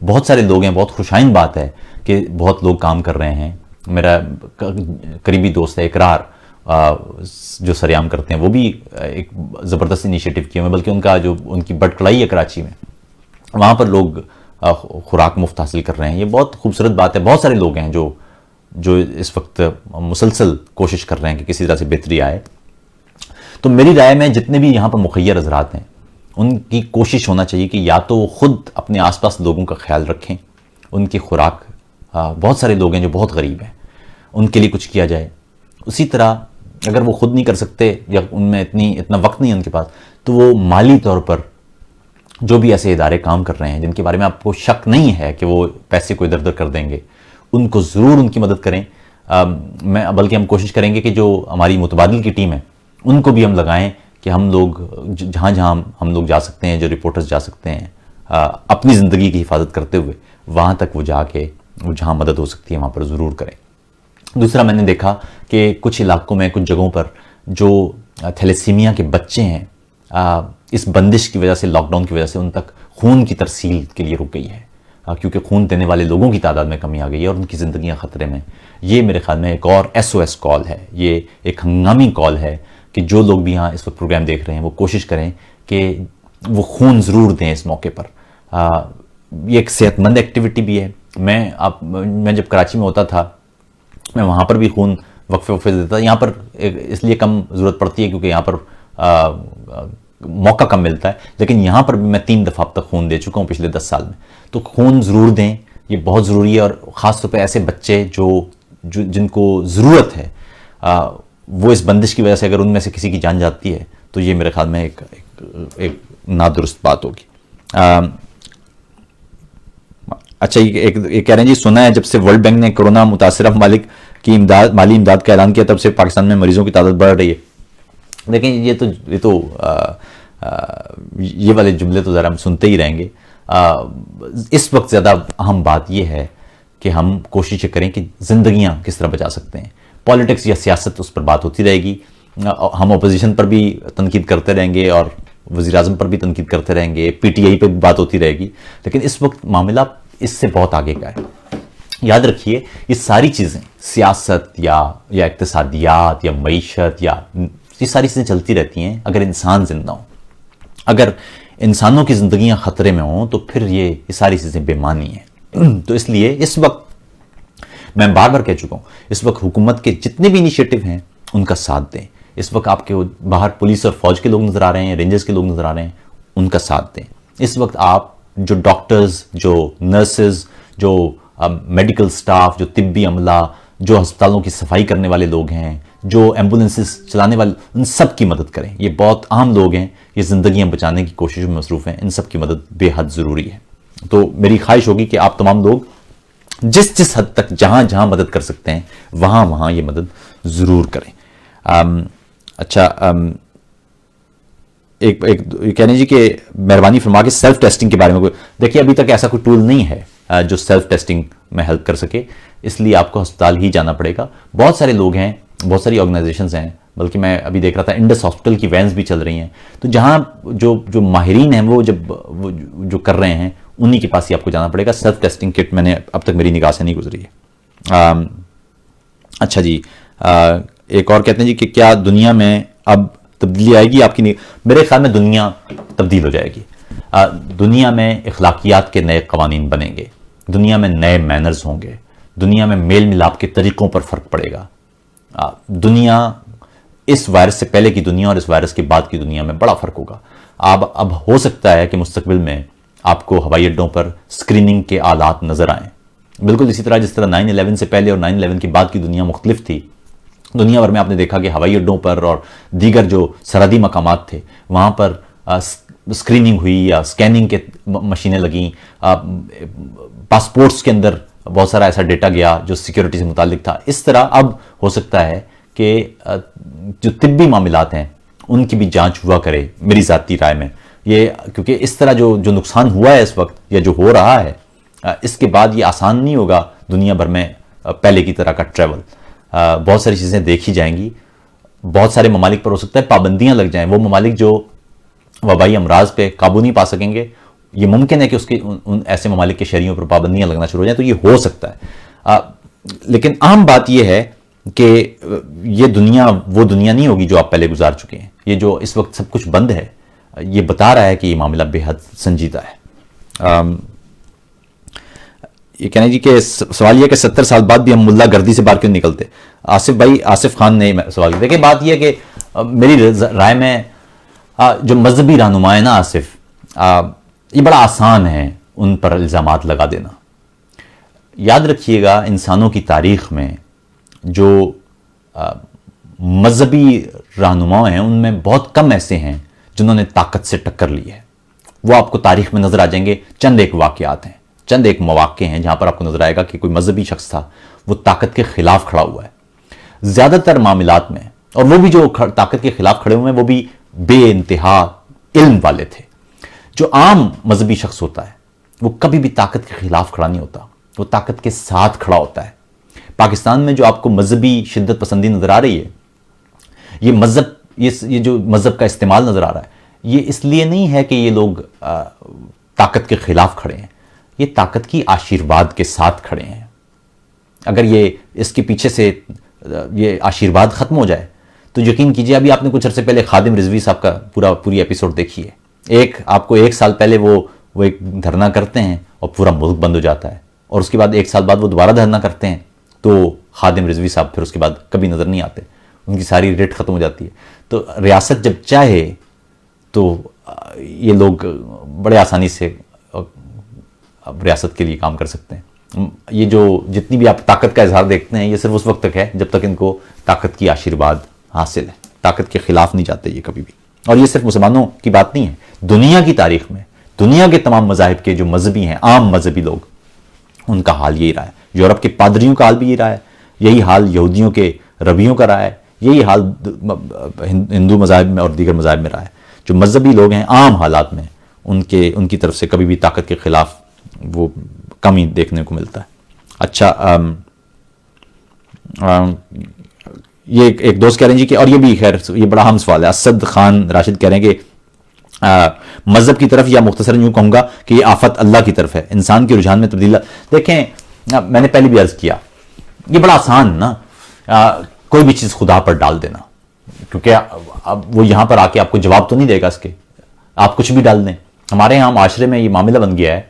بہت سارے لوگ ہیں, بہت خوشائند بات ہے کہ بہت لوگ کام کر رہے ہیں. میرا قریبی دوست ہے اقرار, جو سریام کرتے ہیں, وہ بھی ایک زبردست انیشیٹو کیے ہوئے, بلکہ ان کی بٹ کڑائی ہے کراچی میں, وہاں پر لوگ خوراک مفت حاصل کر رہے ہیں. یہ بہت خوبصورت بات ہے. بہت سارے لوگ ہیں جو اس وقت مسلسل کوشش کر رہے ہیں کہ کسی طرح سے بہتری آئے. تو میری رائے میں جتنے بھی یہاں پر مخیر حضرات ہیں, ان کی کوشش ہونا چاہیے کہ یا تو وہ خود اپنے آس پاس لوگوں کا خیال رکھیں, ان کی خوراک, بہت سارے لوگ ہیں جو بہت غریب ہیں, ان کے لیے کچھ کیا جائے. اسی طرح اگر وہ خود نہیں کر سکتے یا ان میں اتنا وقت نہیں ہے ان کے پاس, تو وہ مالی طور پر جو بھی ایسے ادارے کام کر رہے ہیں جن کے بارے میں آپ کو شک نہیں ہے کہ وہ پیسے کو ادھر ادھر کر دیں گے, ان کو ضرور ان کی مدد کریں. بلکہ ہم کوشش کریں گے کہ جو ہماری متبادل کی ٹیم ہے ان کو بھی ہم لگائیں کہ ہم لوگ جہاں جہاں ہم لوگ جا سکتے ہیں, جو رپورٹرز جا سکتے ہیں, اپنی زندگی کی حفاظت کرتے ہوئے وہاں تک وہ جا کے جہاں مدد ہو سکتی ہے وہاں پر ضرور کریں. دوسرا, میں نے دیکھا کہ کچھ علاقوں میں, کچھ جگہوں پر جو تھیلیسیمیا کے بچے ہیں, اس بندش کی وجہ سے, لاک ڈاؤن کی وجہ سے ان تک خون کی ترسیل کے لیے رک گئی ہے, کیونکہ خون دینے والے لوگوں کی تعداد میں کمی آ گئی ہے اور ان کی زندگیاں خطرے میں. یہ میرے خیال میں ایک اور SOS کال ہے, یہ ایک ہنگامی کال ہے کہ جو لوگ بھی یہاں اس وقت پروگرام دیکھ رہے ہیں وہ کوشش کریں کہ وہ خون ضرور دیں اس موقع پر. یہ ایک صحت مند ایکٹیویٹی بھی ہے. میں جب کراچی میں ہوتا تھا, میں وہاں پر بھی خون وقفے دیتا تھا. یہاں پر اس لیے کم ضرورت پڑتی ہے کیونکہ یہاں پر موقع کم ملتا ہے, لیکن یہاں پر بھی میں 3 دفعہ اب تک خون دے چکا ہوں پچھلے 10 سال میں. تو خون ضرور دیں, یہ بہت ضروری ہے. اور خاص طور پہ ایسے بچے جن کو ضرورت ہے, وہ اس بندش کی وجہ سے اگر ان میں سے کسی کی جان جاتی ہے تو یہ میرے خیال میں ایک نادرست بات ہوگی. اچھا, یہ کہہ رہے ہیں جی, سنا ہے جب سے ورلڈ بینک نے کورونا متاثرہ ممالک کی مالی امداد کا اعلان کیا تب سے پاکستان میں مریضوں کی تعداد بڑھ رہی ہے. دیکھیں, یہ والے جملے تو ذرا ہم سنتے ہی رہیں گے. اس وقت زیادہ اہم بات یہ ہے کہ ہم کوشش کریں کہ زندگیاں کس طرح بچا سکتے ہیں. پالیٹکس یا سیاست, اس پر بات ہوتی رہے گی. ہم اپوزیشن پر بھی تنقید کرتے رہیں گے اور وزیر اعظم پر بھی تنقید کرتے رہیں گے, PTI پہ بھی بات ہوتی رہے گی, لیکن اس وقت معاملہ اس سے بہت آگے کا ہے. یاد رکھیے, یہ ساری چیزیں, سیاست یا اقتصادیات یا معیشت, یہ ساری چیزیں چلتی رہتی ہیں اگر انسان زندہ ہوں. اگر انسانوں کی زندگیاں خطرے میں ہوں تو پھر یہ ساری چیزیں بے معنی ہیں. تو اس لیے اس وقت میں بار بار کہہ چکا ہوں, اس وقت حکومت کے جتنے بھی انیشیٹو ہیں ان کا ساتھ دیں. اس وقت آپ کے باہر پولیس اور فوج کے لوگ نظر آ رہے ہیں, رینجرز کے لوگ نظر آ رہے ہیں, ان کا ساتھ دیں. اس وقت آپ جو ڈاکٹرز, جو نرسز, جو میڈیکل سٹاف, جو طبی عملہ, جو ہسپتالوں کی صفائی کرنے والے لوگ ہیں, جو ایمبولینسز چلانے والے, ان سب کی مدد کریں. یہ بہت اہم لوگ ہیں, یہ زندگیاں بچانے کی کوشش میں مصروف ہیں. ان سب کی مدد بے حد ضروری ہے. تو میری خواہش ہوگی کہ آپ تمام لوگ جس حد تک جہاں مدد کر سکتے ہیں وہاں یہ مدد ضرور کریں. اچھا, ایک کہنے جی کہ مہربانی فرما کے سیلف ٹیسٹنگ کے بارے میں دیکھیے, ابھی تک ایسا کوئی ٹول نہیں ہے جو سیلف ٹیسٹنگ میں ہیلپ کر سکے, اس لیے آپ کو ہسپتال ہی جانا پڑے گا. بہت سارے لوگ ہیں, بہت ساری آرگنائزیشنز ہیں, بلکہ میں ابھی دیکھ رہا تھا انڈس ہاسپٹل کی وینز بھی چل رہی ہیں. تو جہاں جو ماہرین ہیں وہ جو کر رہے ہیں انہی کے پاس ہی آپ کو جانا پڑے گا. سیلف ٹیسٹنگ کٹ میں نے اب تک میری نگاہ سے نہیں گزری ہے. اچھا جی, ایک اور کہتے ہیں جی کہ کیا دنیا میں اب تبدیلی آئے گی آپ کی؟ میرے خیال میں دنیا تبدیل ہو جائے گی. دنیا میں اخلاقیات کے نئے قوانین بنیں گے, دنیا میں نئے مینرز ہوں گے, دنیا میں میل ملاپ کے طریقوں پر فرق پڑے گا. دنیا اس وائرس سے پہلے کی دنیا اور اس وائرس کے بعد کی دنیا میں بڑا فرق ہوگا. اب ہو سکتا ہے کہ مستقبل میں آپ کو ہوائی اڈوں پر اسکریننگ کے آلات نظر آئیں, بالکل اسی طرح جس طرح 9/11 سے پہلے اور 9/11 کے بعد کی دنیا مختلف تھی. دنیا بھر میں آپ نے دیکھا کہ ہوائی اڈوں پر اور دیگر جو سرحدی مقامات تھے وہاں پر اسکریننگ ہوئی یا اسکیننگ کے مشینیں لگیں. پاسپورٹس کے اندر بہت سارا ایسا ڈیٹا گیا جو سیکیورٹی سے متعلق تھا. اس طرح اب ہو سکتا ہے کہ جو طبی معاملات ہیں ان کی بھی جانچ ہوا کرے, میری ذاتی رائے میں. یہ کیونکہ اس طرح جو نقصان ہوا ہے اس وقت یا جو ہو رہا ہے, اس کے بعد یہ آسان نہیں ہوگا دنیا بھر میں پہلے کی طرح کا ٹریول. بہت ساری چیزیں دیکھی جائیں گی. بہت سارے ممالک پر ہو سکتا ہے پابندیاں لگ جائیں. وہ ممالک جو وبائی امراض پہ قابو نہیں پا سکیں گے یہ ممکن ہے کہ اس کے ان ایسے ممالک کے شہریوں پر پابندیاں لگنا شروع ہو جائیں، تو یہ ہو سکتا ہے، لیکن اہم بات یہ ہے کہ یہ دنیا وہ دنیا نہیں ہوگی جو آپ پہلے گزار چکے ہیں. یہ جو اس وقت سب کچھ بند ہے، یہ بتا رہا ہے کہ یہ معاملہ بے حد سنجیدہ ہے. یہ کہنا جی کہ سوال یہ ہے کہ 70 سال بعد بھی ہم ملا گردی سے باہر کیوں نکلتے. آصف بھائی، آصف خان نے سوال کیا. دیکھیں بات یہ ہے کہ میری رائے میں جو مذہبی رہنما ہے نا آصف، یہ بڑا آسان ہے ان پر الزامات لگا دینا. یاد رکھیے گا انسانوں کی تاریخ میں جو مذہبی رہنما ہیں ان میں بہت کم ایسے ہیں جنہوں نے طاقت سے ٹکر لی ہے. وہ آپ کو تاریخ میں نظر آ جائیں گے. چند ایک واقعات ہیں، چند ایک مواقع ہیں جہاں پر آپ کو نظر آئے گا کہ کوئی مذہبی شخص تھا، وہ طاقت کے خلاف کھڑا ہوا ہے. زیادہ تر معاملات میں، اور وہ بھی جو طاقت کے خلاف کھڑے ہوئے ہیں وہ بھی بے انتہا علم والے تھے. جو عام مذہبی شخص ہوتا ہے وہ کبھی بھی طاقت کے خلاف کھڑا نہیں ہوتا، وہ طاقت کے ساتھ کھڑا ہوتا ہے. پاکستان میں جو آپ کو مذہبی شدت پسندی نظر آ رہی ہے، یہ جو مذہب کا استعمال نظر آ رہا ہے، یہ اس لیے نہیں ہے کہ یہ لوگ طاقت کے خلاف کھڑے ہیں، یہ طاقت کی آشیرواد کے ساتھ کھڑے ہیں. اگر یہ اس کے پیچھے سے یہ آشیرواد ختم ہو جائے تو یقین کیجئے، ابھی آپ نے کچھ عرصے پہلے خادم رضوی صاحب کا پوری ایپیسوڈ دیکھی ہے. آپ کو 1 سال پہلے وہ ایک دھرنا کرتے ہیں اور پورا ملک بند ہو جاتا ہے، اور اس کے بعد 1 سال بعد وہ دوبارہ دھرنا کرتے ہیں تو خادم رضوی صاحب پھر اس کے بعد کبھی نظر نہیں آتے، ان کی ساری ریٹ ختم ہو جاتی ہے. تو ریاست جب چاہے تو یہ لوگ بڑے آسانی سے ریاست کے لیے کام کر سکتے ہیں. یہ جو جتنی بھی آپ طاقت کا اظہار دیکھتے ہیں، یہ صرف اس وقت تک ہے جب تک ان کو طاقت کی آشیرواد حاصل ہے. طاقت کے خلاف نہیں جاتے یہ کبھی بھی. اور یہ صرف مسلمانوں کی بات نہیں ہے، دنیا کی تاریخ میں دنیا کے تمام مذاہب کے جو مذہبی ہیں، عام مذہبی لوگ، ان کا حال یہی رہا ہے. یورپ کے پادریوں کا حال بھی یہی رہا ہے، یہی حال یہودیوں کے ربیوں کا رہا ہے، یہی حال ہندو مذاہب میں اور دیگر مذاہب میں رہا ہے. جو مذہبی لوگ ہیں عام حالات میں ان کی طرف سے کبھی بھی طاقت کے خلاف وہ کمی دیکھنے کو ملتا ہے. اچھا، یہ ایک دوست کہہ رہے ہیں جی کہ، اور یہ بھی خیر یہ بڑا اہم سوال ہے. اسد خان راشد کہہ رہے ہیں کہ مذہب کی طرف، یا مختصراً یوں کہوں گا کہ یہ آفت اللہ کی طرف ہے، انسان کے رجحان میں تبدیلی. دیکھیں میں نے پہلے بھی عرض کیا، یہ بڑا آسان نا کوئی بھی چیز خدا پر ڈال دینا، کیونکہ اب وہ یہاں پر آ کے آپ کو جواب تو نہیں دے گا اس کے، آپ کچھ بھی ڈال دیں. ہمارے یہاں معاشرے میں یہ معاملہ بن گیا ہے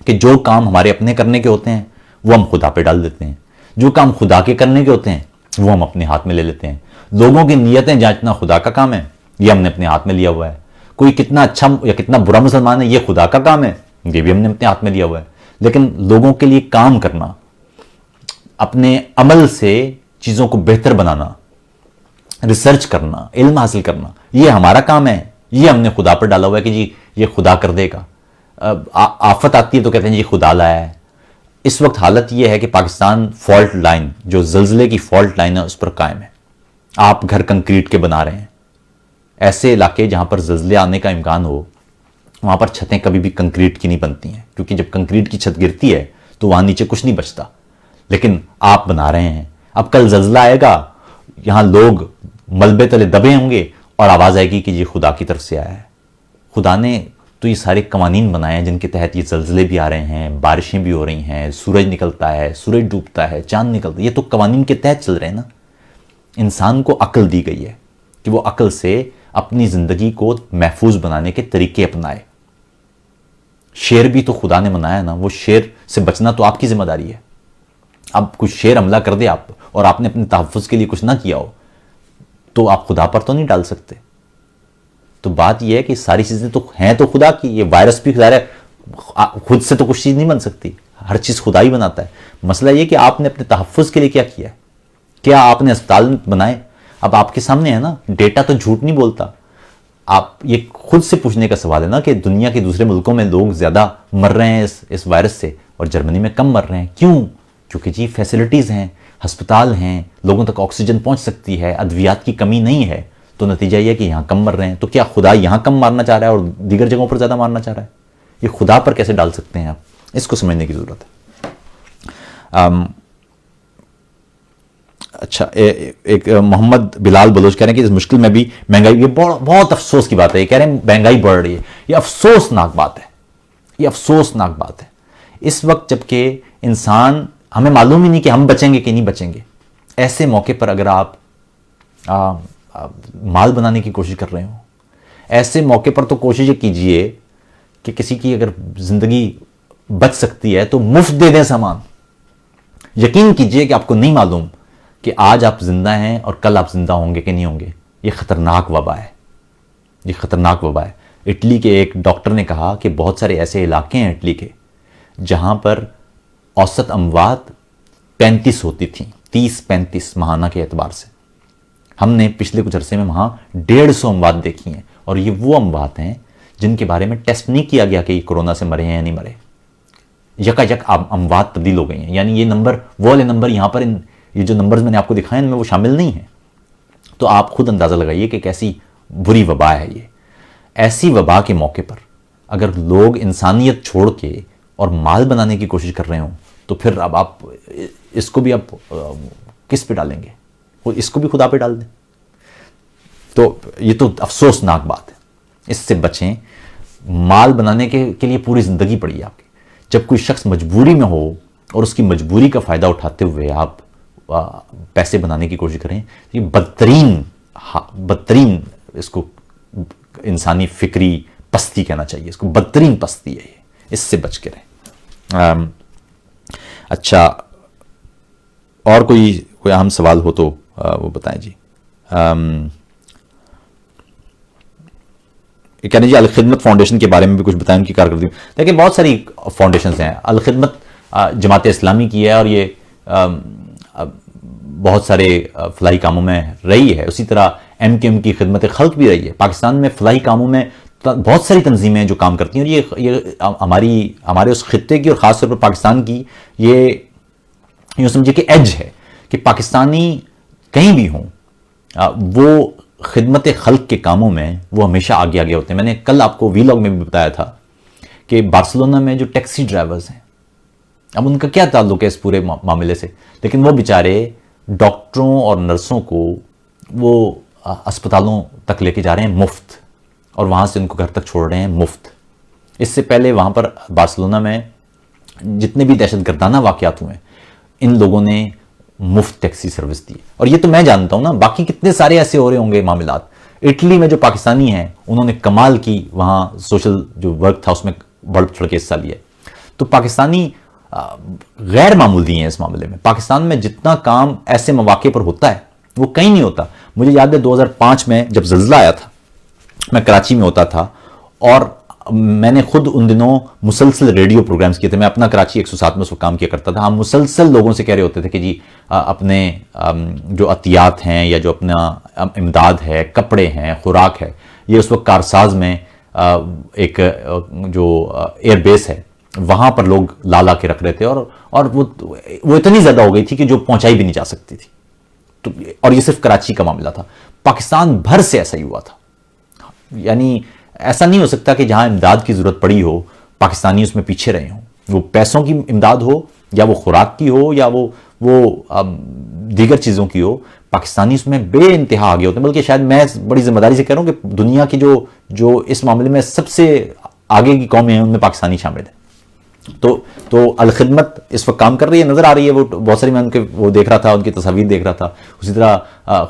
کہ جو کام ہمارے اپنے کرنے کے ہوتے ہیں وہ ہم خدا پہ ڈال دیتے ہیں، جو کام خدا کے کرنے کے ہوتے ہیں وہ ہم اپنے ہاتھ میں لے لیتے ہیں. لوگوں کی نیتیں جانچنا خدا کا کام ہے، یہ ہم نے اپنے ہاتھ میں لیا ہوا ہے. کوئی کتنا اچھا یا کتنا برا مسلمان ہے، یہ خدا کا کام ہے، یہ بھی ہم نے اپنے ہاتھ میں لیا ہوا ہے. لیکن لوگوں کے لیے کام کرنا، اپنے عمل سے چیزوں کو بہتر بنانا، ریسرچ کرنا، علم حاصل کرنا، یہ ہمارا کام ہے، یہ ہم نے خدا پر ڈالا ہوا ہے کہ جی یہ خدا کر دے گا. آفت آتی ہے تو کہتے ہیں جی خدا لایا ہے. اس وقت حالت یہ ہے کہ پاکستان فالٹ لائن، جو زلزلے کی فالٹ لائن ہے، اس پر قائم ہے. آپ گھر کنکریٹ کے بنا رہے ہیں. ایسے علاقے جہاں پر زلزلے آنے کا امکان ہو، وہاں پر چھتیں کبھی بھی کنکریٹ کی نہیں بنتی ہیں، کیونکہ جب کنکریٹ کی چھت گرتی ہے تو وہاں نیچے کچھ نہیں بچتا. لیکن آپ بنا رہے ہیں. اب کل زلزلہ آئے گا، یہاں لوگ ملبے تلے دبے ہوں گے اور آواز آئے گی کہ یہ خدا کی طرف سے آیا ہے. خدا نے تو یہ سارے قوانین بنائے ہیں جن کے تحت یہ زلزلے بھی آ رہے ہیں، بارشیں بھی ہو رہی ہیں، سورج نکلتا ہے، سورج ڈوبتا ہے، چاند نکلتا ہے. یہ تو قوانین کے تحت چل رہے ہیں نا. انسان کو عقل دی گئی ہے کہ وہ عقل سے اپنی زندگی کو محفوظ بنانے کے طریقے اپنائے. شیر بھی تو خدا نے بنایا نا، وہ شیر سے بچنا تو آپ کی ذمہ داری ہے. اب کچھ شیر حملہ کر دے آپ اور آپ نے اپنے تحفظ کے لیے کچھ نہ کیا ہو تو آپ خدا پر تو نہیں ڈال سکتے. تو بات یہ ہے کہ ساری چیزیں تو ہیں تو خدا کی. یہ وائرس بھی ظاہر ہے خود سے تو کچھ چیز نہیں بن سکتی، ہر چیز خدا ہی بناتا ہے. مسئلہ یہ کہ آپ نے اپنے تحفظ کے لیے کیا کیا ہے، کیا آپ نے اسپتال بنائے. اب آپ کے سامنے ہے نا، ڈیٹا تو جھوٹ نہیں بولتا. آپ یہ خود سے پوچھنے کا سوال ہے نا کہ دنیا کے دوسرے ملکوں میں لوگ زیادہ مر رہے ہیں اس وائرس سے اور جرمنی میں کم مر رہے ہیں. کیوں؟ کیونکہ جی فیسلٹیز ہیں، ہسپتال ہیں، لوگوں تک آکسیجن پہنچ سکتی ہے، ادویات کی کمی نہیں ہے. تو نتیجہ یہ ہے کہ یہاں کم مر رہے ہیں. تو کیا خدا یہاں کم مارنا چاہ رہا ہے اور دیگر جگہوں پر زیادہ مارنا چاہ رہا ہے؟ یہ خدا پر کیسے ڈال سکتے ہیں آپ؟ اس کو سمجھنے کی ضرورت ہے. اچھا، ایک محمد بلال بلوچ کہہ رہے ہیں کہ اس مشکل میں بھی مہنگائی، یہ بہت افسوس کی بات ہے. یہ کہہ رہے ہیں مہنگائی بڑھ رہی ہے، یہ افسوسناک بات ہے. یہ افسوسناک بات ہے اس وقت، جب کہ انسان ہمیں معلوم ہی نہیں کہ ہم بچیں گے کہ نہیں بچیں گے. ایسے موقع پر اگر آپ مال بنانے کی کوشش کر رہے ہوں، ایسے موقع پر تو کوشش یہ کیجئے کہ کسی کی اگر زندگی بچ سکتی ہے تو مفت دے دیں سامان. یقین کیجئے کہ آپ کو نہیں معلوم کہ آج آپ زندہ ہیں اور کل آپ زندہ ہوں گے کہ نہیں ہوں گے. یہ خطرناک وبا ہے، یہ خطرناک وبا ہے. اٹلی کے ایک ڈاکٹر نے کہا کہ بہت سارے ایسے علاقے ہیں اٹلی کے جہاں پر اوسط اموات 35 ہوتی تھیں، 30-35 ماہانہ کے اعتبار سے. ہم نے پچھلے کچھ عرصے میں وہاں 150 اموات دیکھی ہیں، اور یہ وہ اموات ہیں جن کے بارے میں ٹیسٹ نہیں کیا گیا کہ یہ کورونا سے مرے ہیں یا نہیں مرے. یکا یک اموات تبدیل ہو گئی ہیں. یعنی یہ نمبر، وہ والے نمبر یہاں پر یہ جو نمبرز میں نے آپ کو دکھائے ان میں وہ شامل نہیں ہیں. تو آپ خود اندازہ لگائیے کہ کیسی بری وبا ہے یہ. ایسی وبا کے موقع پر اگر لوگ انسانیت چھوڑ کے اور مال بنانے کی کوشش کر رہے ہوں تو پھر اب آپ اس کو بھی آپ کس پہ ڈالیں گے؟ اس کو بھی خدا پہ ڈال دیں. تو یہ تو افسوسناک بات ہے. اس سے بچیں. مال بنانے کے لیے پوری زندگی پڑی ہے آپ کی. جب کوئی شخص مجبوری میں ہو اور اس کی مجبوری کا فائدہ اٹھاتے ہوئے آپ پیسے بنانے کی کوشش کریں، یہ بدترین اس کو انسانی فکری پستی کہنا چاہیے. اس کو بدترین پستی ہے یہ. اس سے بچ کے رہیں. اچھا، اور کوئی اہم سوال ہو تو وہ بتائیں جی. کہنے جی الخدمت فاؤنڈیشن کے بارے میں بھی کچھ بتائیں، ان کی کارکردگی. دیکھیں بہت ساری فاؤنڈیشنز ہیں. الخدمت جماعت اسلامی کی ہے اور یہ بہت سارے فلاحی کاموں میں رہی ہے. اسی طرح MKM کی خدمت خلق بھی رہی ہے. پاکستان میں فلاحی کاموں میں بہت ساری تنظیمیں جو کام کرتی ہیں، اور یہ ہمارے اس خطے کی اور خاص طور پر پاکستان کی یہ یوں سمجھے کہ ایج ہے کہ پاکستانی کہیں بھی ہوں وہ خدمت خلق کے کاموں میں وہ ہمیشہ آگے ہوتے ہیں. میں نے کل آپ کو وی لاگ میں بھی بتایا تھا کہ بارسلونا میں جو ٹیکسی ڈرائیورز ہیں، اب ان کا کیا تعلق ہے اس پورے معاملے سے، لیکن وہ بیچارے ڈاکٹروں اور نرسوں کو وہ اسپتالوں تک لے کے جا رہے ہیں مفت، اور وہاں سے ان کو گھر تک چھوڑ رہے ہیں مفت. اس سے پہلے وہاں پر بارسلونا میں جتنے بھی دہشت گردانہ واقعات ہوئے ان لوگوں نے مفت ٹیکسی سروس دی. اور یہ تو میں جانتا ہوں نا، باقی کتنے سارے ایسے ہو رہے ہوں گے معاملات. اٹلی میں جو پاکستانی ہیں انہوں نے کمال کی وہاں سوشل جو ورک تھا اس میں بڑھ چڑھ کے حصہ لیا. تو پاکستانی غیر معمولی ہیں اس معاملے میں. پاکستان میں جتنا کام ایسے مواقع پر ہوتا ہے وہ کہیں نہیں ہوتا. مجھے یاد ہے 2005 میں جب زلزلہ آیا تھا، میں کراچی میں ہوتا تھا اور میں نے خود ان دنوں مسلسل ریڈیو پروگرامز کیے تھے. میں اپنا کراچی 107 میں اس وقت کام کیا کرتا تھا. ہم مسلسل لوگوں سے کہہ رہے ہوتے تھے کہ جی اپنے جو عطیات ہیں یا جو اپنا امداد ہے، کپڑے ہیں، خوراک ہے، یہ اس وقت کارساز میں ایک جو ایئر بیس ہے وہاں پر لوگ لا کے رکھ رہے تھے، اور وہ اتنی زیادہ ہو گئی تھی کہ جو پہنچائی بھی نہیں جا سکتی تھی. تو اور یہ صرف کراچی کا معاملہ تھا، پاکستان بھر سے ایسا ہی ہوا تھا. یعنی ایسا نہیں ہو سکتا کہ جہاں امداد کی ضرورت پڑی ہو پاکستانی اس میں پیچھے رہے ہوں. وہ پیسوں کی امداد ہو یا وہ خوراک کی ہو یا وہ دیگر چیزوں کی ہو، پاکستانی اس میں بے انتہا آگے ہوتے ہیں. بلکہ شاید میں بڑی ذمہ داری سے کہہ رہا ہوں کہ دنیا کی جو اس معاملے میں سب سے آگے کی قومیں ہیں ان میں پاکستانی شامل ہیں. تو الخدمت اس وقت کام کر رہی ہے، نظر آ رہی ہے. وہ بہت ساری میں ان کے وہ دیکھ رہا تھا، ان کی تصاویر دیکھ رہا تھا. اسی طرح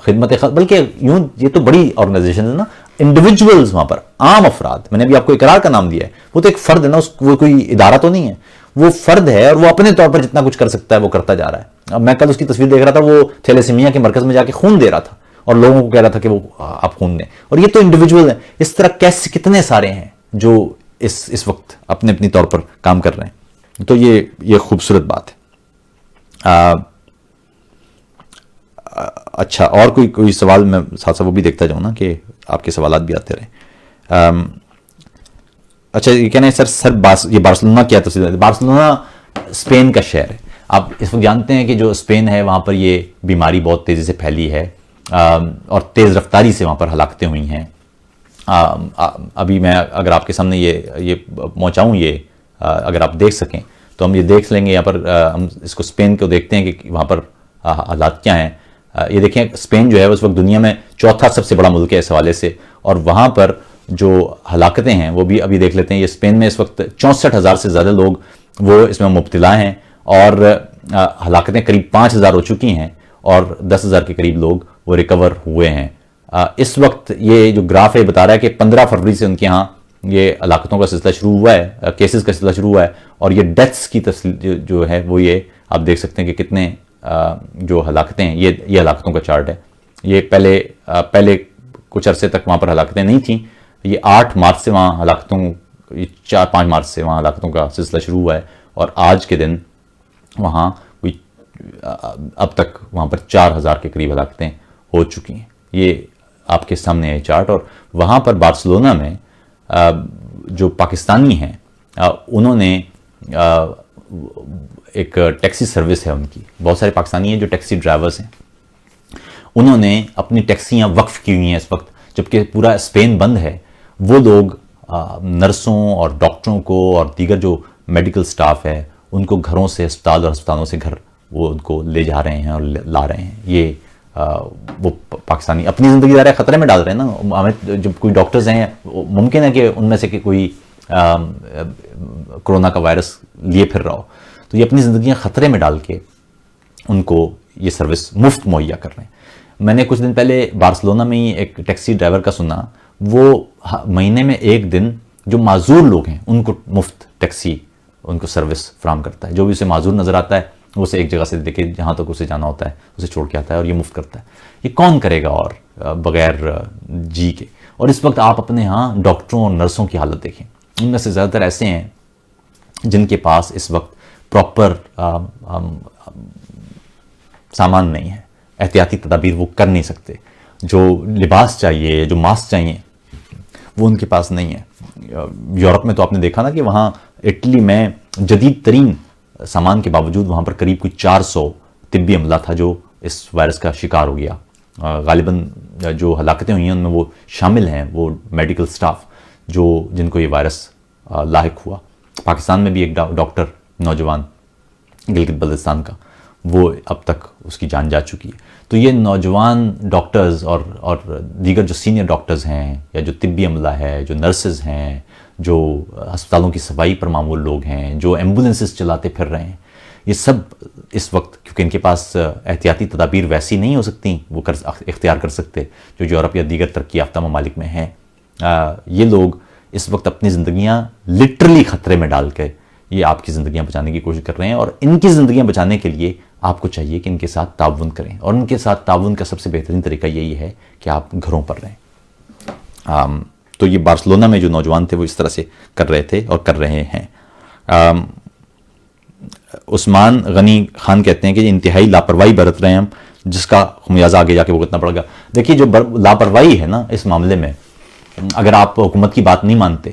خدمت خلق، بلکہ یوں یہ تو بڑی آرگنائزیشن ہے نا. انڈیویجولز وہاں پر عام افراد، میں نے ابھی آپ کو اقرار کا نام دیا ہے، وہ تو ایک فرد ہے نا، وہ کوئی ادارہ تو نہیں ہے، وہ فرد ہے اور وہ اپنے طور پر جتنا کچھ کر سکتا ہے وہ کرتا جا رہا ہے. میں کل اس کی تصویر دیکھ رہا تھا، وہ تھیلیسیمیا کے مرکز میں جا کے خون دے رہا تھا اور لوگوں کو کہہ رہا تھا کہ وہ آپ خون دیں. اور یہ تو انڈیویجول ہیں. اس طرح کتنے سارے ہیں جو اس وقت اپنے طور پر کام کر رہے ہیں. تو یہ خوبصورت بات ہے. اچھا، اور کوئی سوال میں ساتھ ساتھ وہ بھی دیکھتا جاؤں نا کہ آپ کے سوالات بھی آتے رہیں. اچھا، یہ کہنا ہے سر یہ بارسلونا کیا تصویر؟ بارسلونا اسپین کا شہر ہے. آپ اس وقت جانتے ہیں کہ جو اسپین ہے وہاں پر یہ بیماری بہت تیزی سے پھیلی ہے اور تیز رفتاری سے وہاں پر ہلاکتیں ہوئی ہیں. ابھی میں اگر آپ کے سامنے یہ پہنچاؤں، یہ اگر آپ دیکھ سکیں تو ہم یہ دیکھ لیں گے. یہاں پر ہم اس کو اسپین کو دیکھتے ہیں کہ وہاں پر حالات کیا ہیں. یہ دیکھیں اسپین جو ہے اس وقت دنیا میں چوتھا سب سے بڑا ملک ہے اس حوالے سے، اور وہاں پر جو ہلاکتیں ہیں وہ بھی ابھی دیکھ لیتے ہیں. یہ اسپین میں اس وقت 64,000 سے زیادہ لوگ وہ اس میں مبتلا ہیں اور ہلاکتیں قریب 5,000 ہو چکی ہیں اور 10,000 کے قریب لوگ وہ ریکور ہوئے ہیں. اس وقت یہ جو گراف ہے بتا رہا ہے کہ 15 فروری سے ان کے ہاں یہ ہلاکتوں کا سلسلہ شروع ہوا ہے, کیسز کا سلسلہ شروع ہوا ہے, اور یہ ڈیتھس کی جو ہے وہ یہ آپ دیکھ سکتے ہیں کہ کتنے جو ہلاکتیں ہیں, یہ ہلاکتوں کا چارٹ ہے. یہ پہلے کچھ عرصے تک وہاں پر ہلاکتیں نہیں تھیں. یہ 8 مارچ سے وہاں ہلاکتوں, 4-5 مارچ سے وہاں ہلاکتوں کا سلسلہ شروع ہوا ہے, اور آج کے دن وہاں کوئی اب تک وہاں پر 4,000 کے قریب ہلاکتیں ہو چکی ہیں. یہ آپ کے سامنے ہے چارٹ. اور وہاں پر بارسلونا میں جو پاکستانی ہیں انہوں نے ایک ٹیکسی سروس ہے ان کی, بہت سارے پاکستانی ہیں جو ٹیکسی ڈرائیورز ہیں, انہوں نے اپنی ٹیکسیاں وقف کی ہوئی ہیں اس وقت جبکہ پورا اسپین بند ہے. وہ لوگ نرسوں اور ڈاکٹروں کو اور دیگر جو میڈیکل سٹاف ہے ان کو گھروں سے اسپتال اور ہسپتالوں سے گھر وہ ان کو لے جا رہے ہیں اور لا رہے ہیں. یہ وہ پاکستانی اپنی زندگی ذرا خطرے میں ڈال رہے ہیں نا. ہمیں جب کوئی ڈاکٹرز ہیں ممکن ہے کہ ان میں سے کہ کوئی کرونا کا وائرس لیے پھر رہا ہو, تو یہ اپنی زندگیاں خطرے میں ڈال کے ان کو یہ سروس مفت مہیا کر رہے ہیں. میں نے کچھ دن پہلے بارسلونا میں ہی ایک ٹیکسی ڈرائیور کا سنا, وہ مہینے میں 1 دن جو معذور لوگ ہیں ان کو مفت ٹیکسی ان کو سروس فراہم کرتا ہے. جو بھی اسے معذور نظر آتا ہے وہ اسے ایک جگہ سے لے کے جہاں تک اسے جانا ہوتا ہے اسے چھوڑ کے آتا ہے اور یہ مفت کرتا ہے. یہ کون کرے گا اور بغیر جی کے. اور اس وقت آپ اپنے ہاں ڈاکٹروں اور نرسوں کی حالت دیکھیں, ان میں سے زیادہ تر ایسے ہیں جن کے پاس اس وقت پراپر سامان نہیں ہے, احتیاطی تدابیر وہ کر نہیں سکتے. جو لباس چاہیے, جو ماسک چاہیے, وہ ان کے پاس نہیں ہے. یورپ میں تو آپ نے دیکھا نا کہ وہاں اٹلی میں جدید ترین سامان کے باوجود وہاں پر قریب کوئی 400 طبی عملہ تھا جو اس وائرس کا شکار ہو گیا. غالباً جو ہلاکتیں ہوئی ہیں ان میں وہ شامل ہیں وہ میڈیکل سٹاف جن کو یہ وائرس لاحق ہوا. پاکستان میں بھی ایک ڈاکٹر نوجوان گلگت بلتستان کا, وہ اب تک اس کی جان جا چکی ہے. تو یہ نوجوان ڈاکٹرز اور دیگر جو سینئر ڈاکٹرز ہیں یا جو طبی عملہ ہے, جو نرسز ہیں, جو ہسپتالوں کی صفائی پر معمول لوگ ہیں, جو ایمبولینسز چلاتے پھر رہے ہیں, یہ سب اس وقت کیونکہ ان کے پاس احتیاطی تدابیر ویسی نہیں ہو سکتی وہ اختیار کر سکتے جو یورپ یا دیگر ترقی یافتہ ممالک میں ہیں. یہ لوگ اس وقت اپنی زندگیاں لٹرلی خطرے میں ڈال کے یہ آپ کی زندگیاں بچانے کی کوشش کر رہے ہیں. اور ان کی زندگیاں بچانے کے لیے آپ کو چاہیے کہ ان کے ساتھ تعاون کریں, اور ان کے ساتھ تعاون کا سب سے بہترین طریقہ یہی ہے کہ آپ گھروں پر رہیں. تو یہ بارسلونا میں جو نوجوان تھے وہ اس طرح سے کر رہے تھے اور کر رہے ہیں. عثمان غنی خان کہتے ہیں کہ انتہائی لاپرواہی برت رہے ہیں ہم, جس کا خمیازہ آگے جا کے بھگتنا پڑے گا. دیکھیے جو لاپرواہی ہے نا اس معاملے میں, اگر آپ حکومت کی بات نہیں مانتے,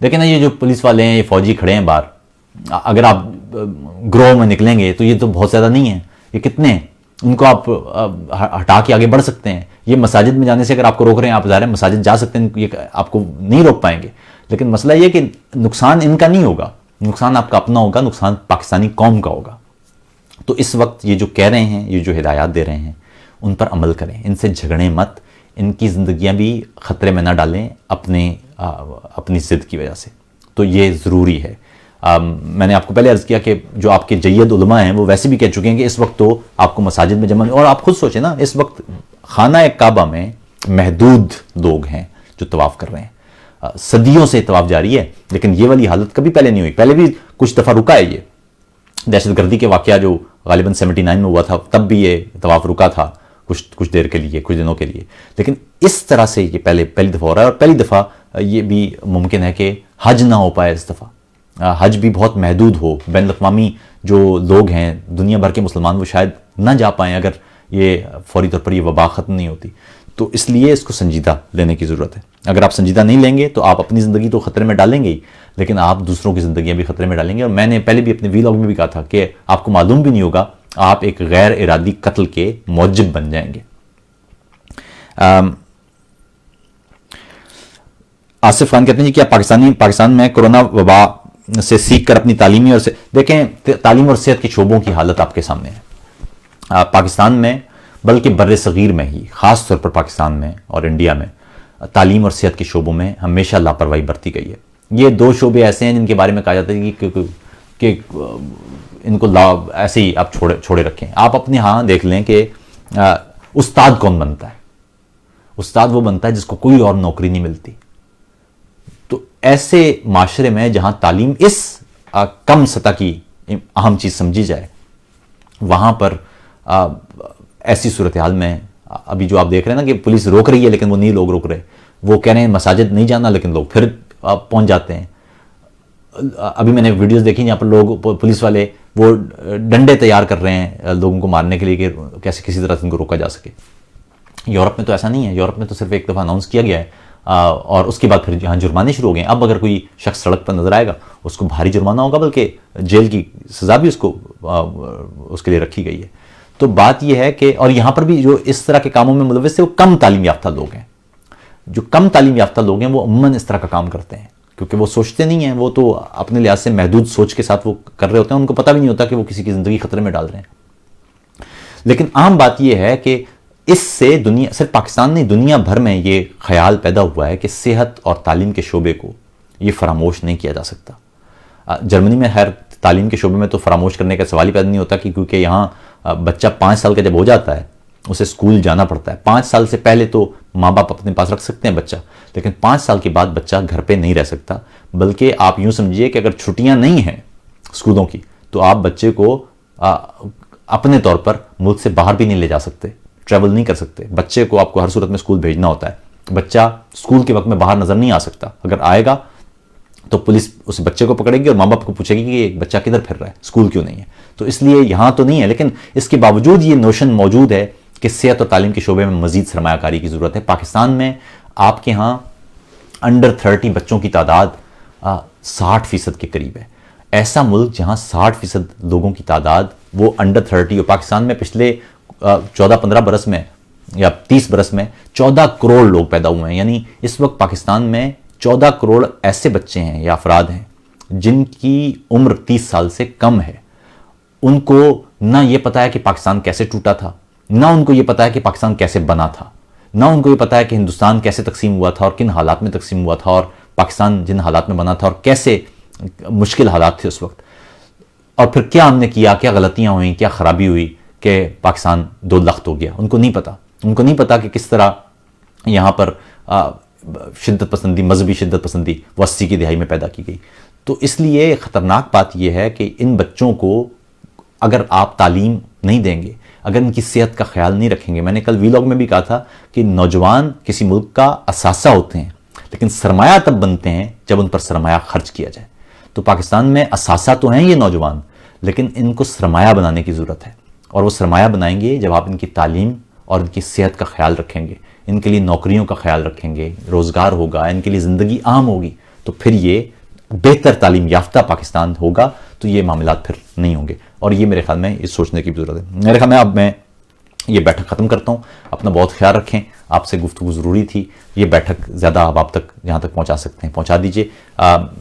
دیکھیں نا یہ جو پولیس والے ہیں, یہ فوجی کھڑے ہیں باہر, اگر آپ گروہ میں نکلیں گے تو یہ تو بہت زیادہ نہیں ہیں, یہ کتنے ہیں, ان کو آپ ہٹا کے آگے بڑھ سکتے ہیں. یہ مساجد میں جانے سے اگر آپ کو روک رہے ہیں, آپ ظاہر ہے مساجد جا سکتے ہیں, یہ آپ کو نہیں روک پائیں گے, لیکن مسئلہ یہ کہ نقصان ان کا نہیں ہوگا, نقصان آپ کا اپنا ہوگا, نقصان پاکستانی قوم کا ہوگا. تو اس وقت یہ جو کہہ رہے ہیں, یہ جو ہدایات دے رہے ہیں, ان پر عمل کریں, ان سے جھگڑیں مت, ان کی زندگیاں بھی خطرے میں نہ ڈالیں اپنی ضد کی وجہ سے. تو یہ ضروری ہے. میں نے آپ کو پہلے عرض کیا کہ جو آپ کے جید علماء ہیں وہ ویسے بھی کہہ چکے ہیں کہ اس وقت تو آپ کو مساجد میں جمع, اور آپ خود سوچیں نا, اس وقت خانہ کعبہ میں محدود لوگ ہیں جو طواف کر رہے ہیں. صدیوں سے طواف جاری ہے, لیکن یہ والی حالت کبھی پہلے نہیں ہوئی. پہلے بھی کچھ دفعہ رکا ہے, یہ دہشت گردی کے واقعہ جو غالباً 79 میں ہوا تھا, تب بھی یہ طواف رکا تھا کچھ دیر کے لیے, کچھ دنوں کے لیے. لیکن اس طرح سے یہ پہلی دفعہ ہو رہا ہے, اور پہلی دفعہ یہ بھی ممکن ہے کہ حج نہ ہو پائے اس دفعہ, حج بھی بہت محدود ہو. بین الاقوامی جو لوگ ہیں دنیا بھر کے مسلمان وہ شاید نہ جا پائیں اگر یہ فوری طور پر یہ وبا ختم نہیں ہوتی. تو اس لیے اس کو سنجیدہ لینے کی ضرورت ہے. اگر آپ سنجیدہ نہیں لیں گے تو آپ اپنی زندگی تو خطرے میں ڈالیں گے ہی, لیکن آپ دوسروں کی زندگیاں بھی خطرے میں ڈالیں گے. اور میں نے پہلے بھی اپنے ویلاگ میں بھی کہا تھا کہ آپ کو معلوم بھی نہیں ہوگا, آپ ایک غیر ارادی قتل کے موجب بن جائیں گے. آصف خان کہتے ہیں جی کیا پاکستان میں کرونا وبا سے سیکھ کر اپنی تعلیمی اور دیکھیں تعلیم اور صحت کے شعبوں کی حالت آپ کے سامنے ہے. پاکستان میں بلکہ بر صغیر میں ہی, خاص طور پر پاکستان میں اور انڈیا میں تعلیم اور صحت کے شعبوں میں ہمیشہ لاپرواہی برتی گئی ہے. یہ 2 شعبے ایسے ہیں جن کے بارے میں کہا جاتا ہے کہ ان کو ایسے ہی آپ چھوڑے رکھیں. آپ اپنے ہاں دیکھ لیں کہ استاد کون بنتا ہے؟ استاد وہ بنتا ہے جس کو کوئی اور نوکری نہیں ملتی. تو ایسے معاشرے میں جہاں تعلیم اس کم سطح کی اہم چیز سمجھی جائے، وہاں پر ایسی صورتحال میں ابھی جو آپ دیکھ رہے ہیں نا کہ پولیس روک رہی ہے لیکن وہ نہیں لوگ روک رہے. وہ کہہ رہے ہیں مساجد نہیں جانا لیکن لوگ پھر پہنچ جاتے ہیں. ابھی میں نے ویڈیوز دیکھی جہاں پر لوگ پولیس والے وہ ڈنڈے تیار کر رہے ہیں لوگوں کو مارنے کے لیے کہ کیسے کسی طرح سے ان کو روکا جا سکے. یورپ میں تو ایسا نہیں ہے. یورپ میں تو صرف ایک دفعہ اناؤنس کیا گیا ہے اور اس کے بعد پھر یہاں جرمانے شروع ہو گئے ہیں. اب اگر کوئی شخص سڑک پر نظر آئے گا اس کو بھاری جرمانہ ہوگا، بلکہ جیل کی سزا بھی اس کے لیے رکھی گئی ہے. تو بات یہ ہے کہ اور یہاں پر بھی جو اس طرح کے کاموں میں ملوث ہیں وہ کم تعلیم یافتہ لوگ ہیں. جو کم تعلیم یافتہ لوگ ہیں وہ عموماً اس طرح کا کام کرتے ہیں کیونکہ وہ سوچتے نہیں ہیں. وہ تو اپنے لحاظ سے محدود سوچ کے ساتھ وہ کر رہے ہوتے ہیں. ان کو پتہ بھی نہیں ہوتا کہ وہ کسی کی زندگی خطرے میں ڈال رہے ہیں. لیکن عام بات یہ ہے کہ اس سے صرف پاکستان نہیں دنیا بھر میں یہ خیال پیدا ہوا ہے کہ صحت اور تعلیم کے شعبے کو یہ فراموش نہیں کیا جا سکتا. جرمنی میں خیر تعلیم کے شعبے میں تو فراموش کرنے کا سوال ہی پیدا نہیں ہوتا کیونکہ یہاں بچہ 5 سال کا جب ہو جاتا ہے اسے اسکول جانا پڑتا ہے. 5 سال سے پہلے تو ماں باپ اپنے پاس رکھ سکتے ہیں بچہ، لیکن 5 سال کے بعد بچہ گھر پہ نہیں رہ سکتا. بلکہ آپ یوں سمجھیے کہ اگر چھٹیاں نہیں ہیں اسکولوں کی تو آپ بچے کو اپنے طور پر ملک سے باہر بھی نہیں لے جا سکتے، ٹریول نہیں کر سکتے. بچے کو آپ کو ہر صورت میں اسکول بھیجنا ہوتا ہے. بچہ اسکول کے وقت میں باہر نظر نہیں آ سکتا. اگر آئے گا تو پولیس اس بچے کو پکڑے گی اور ماں باپ کو پوچھے گی کہ یہ بچہ کدھر پھر رہا ہے، اسکول کیوں نہیں ہے. تو اس لیے یہاں تو نہیں ہے، لیکن اس کے باوجود یہ نوشن موجود ہے کہ صحت اور تعلیم کے شعبے میں مزید سرمایہ کاری کی ضرورت ہے. پاکستان میں آپ کے ہاں انڈر 30 بچوں کی تعداد 60% کے قریب ہے. ایسا ملک جہاں 60% لوگوں کی تعداد وہ انڈر 30، اور پاکستان میں پچھلے 14-15 برس میں یا 30 برس میں 14 کروڑ لوگ پیدا ہوئے ہیں. یعنی اس وقت پاکستان میں 14 کروڑ ایسے بچے ہیں یا افراد ہیں جن کی عمر 30 سال سے کم ہے. ان کو نہ یہ پتا ہے کہ پاکستان کیسے ٹوٹا تھا، نہ ان کو یہ پتا ہے کہ پاکستان کیسے بنا تھا، نہ ان کو یہ پتا ہے کہ ہندوستان کیسے تقسیم ہوا تھا اور کن حالات میں تقسیم ہوا تھا، اور پاکستان جن حالات میں بنا تھا اور کیسے مشکل حالات تھے اس وقت، اور پھر کیا ہم نے کیا، کیا غلطیاں ہوئیں، کیا خرابی ہوئی کہ پاکستان 2 لخت ہو گیا. ان کو نہیں پتا. ان کو نہیں پتا کہ کس طرح یہاں پر شدت پسندی، مذہبی شدت پسندی وہ 80 کی دہائی میں پیدا کی گئی. تو اس لیے خطرناک بات یہ ہے کہ ان بچوں کو اگر آپ تعلیم نہیں دیں گے، اگر ان کی صحت کا خیال نہیں رکھیں گے. میں نے کل ویلاگ میں بھی کہا تھا کہ نوجوان کسی ملک کا اثاثہ ہوتے ہیں لیکن سرمایہ تب بنتے ہیں جب ان پر سرمایہ خرچ کیا جائے. تو پاکستان میں اثاثہ تو ہیں یہ نوجوان، لیکن ان کو سرمایہ بنانے کی ضرورت ہے. اور وہ سرمایہ بنائیں گے جب آپ ان کی تعلیم اور ان کی صحت کا خیال رکھیں گے، ان کے لیے نوکریوں کا خیال رکھیں گے، روزگار ہوگا، ان کے لیے زندگی عام ہوگی. تو پھر یہ بہتر تعلیم یافتہ پاکستان ہوگا. تو یہ معاملات پھر نہیں ہوں گے. اور یہ میرے خیال میں یہ سوچنے کی ضرورت ہے. میرے خیال میں اب میں یہ بیٹھک ختم کرتا ہوں. اپنا بہت خیال رکھیں. آپ سے گفتگو ضروری تھی. یہ بیٹھک زیادہ آپ تک جہاں تک پہنچا سکتے ہیں پہنچا دیجئے.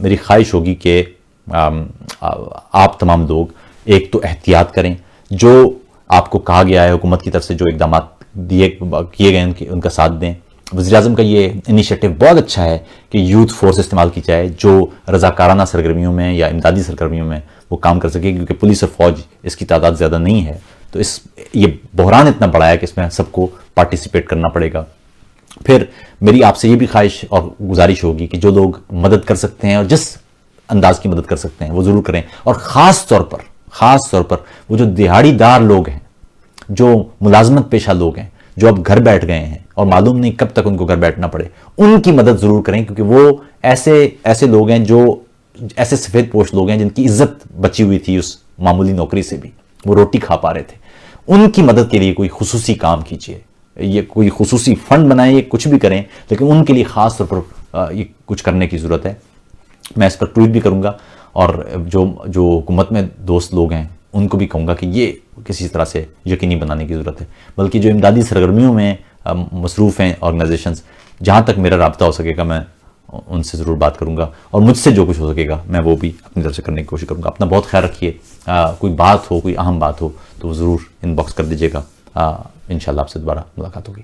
میری خواہش ہوگی کہ آپ تمام لوگ ایک تو احتیاط کریں. جو آپ کو کہا گیا ہے حکومت کی طرف سے جو اقدامات کیے گئے ان کا ساتھ دیں. وزیر اعظم کا یہ انیشیٹو بہت اچھا ہے کہ یوتھ فورس استعمال کی جائے جو رضاکارانہ سرگرمیوں میں یا امدادی سرگرمیوں میں وہ کام کر سکے، کیونکہ پولیس اور فوج اس کی تعداد زیادہ نہیں ہے. تو یہ بحران اتنا بڑا ہے کہ اس میں سب کو پارٹیسپیٹ کرنا پڑے گا. پھر میری آپ سے یہ بھی خواہش اور گزارش ہوگی کہ جو لوگ مدد کر سکتے ہیں اور جس انداز کی مدد کر سکتے ہیں وہ ضرور کریں. اور خاص طور پر وہ جو دیہاڑی دار لوگ ہیں، جو ملازمت پیشہ لوگ ہیں، جو اب گھر بیٹھ گئے ہیں اور معلوم نہیں کب تک ان کو گھر بیٹھنا پڑے، ان کی مدد ضرور کریں. کیونکہ وہ ایسے لوگ ہیں، جو ایسے سفید پوش لوگ ہیں جن کی عزت بچی ہوئی تھی اس معمولی نوکری سے بھی، وہ روٹی کھا پا رہے تھے. ان کی مدد کے لیے کوئی خصوصی کام کیجیے. یہ کوئی خصوصی فنڈ بنائیں، یہ کچھ بھی کریں، لیکن ان کے لیے خاص طور پر یہ کچھ کرنے کی ضرورت ہے. میں اس پر ٹویٹ بھی کروں گا اور جو حکومت میں دوست لوگ ہیں ان کو بھی کہوں گا کہ یہ کسی طرح سے یقینی بنانے کی ضرورت ہے. بلکہ جو امدادی سرگرمیوں میں مصروف ہیں آرگنائزیشنز، جہاں تک میرا رابطہ ہو سکے گا میں ان سے ضرور بات کروں گا، اور مجھ سے جو کچھ ہو سکے گا میں وہ بھی اپنی طرف سے کرنے کی کوشش کروں گا. اپنا بہت خیال رکھیے. کوئی بات ہو، کوئی اہم بات ہو تو ضرور ان باکس کر دیجیے گا. انشاءاللہ آپ سے دوبارہ ملاقات ہوگی.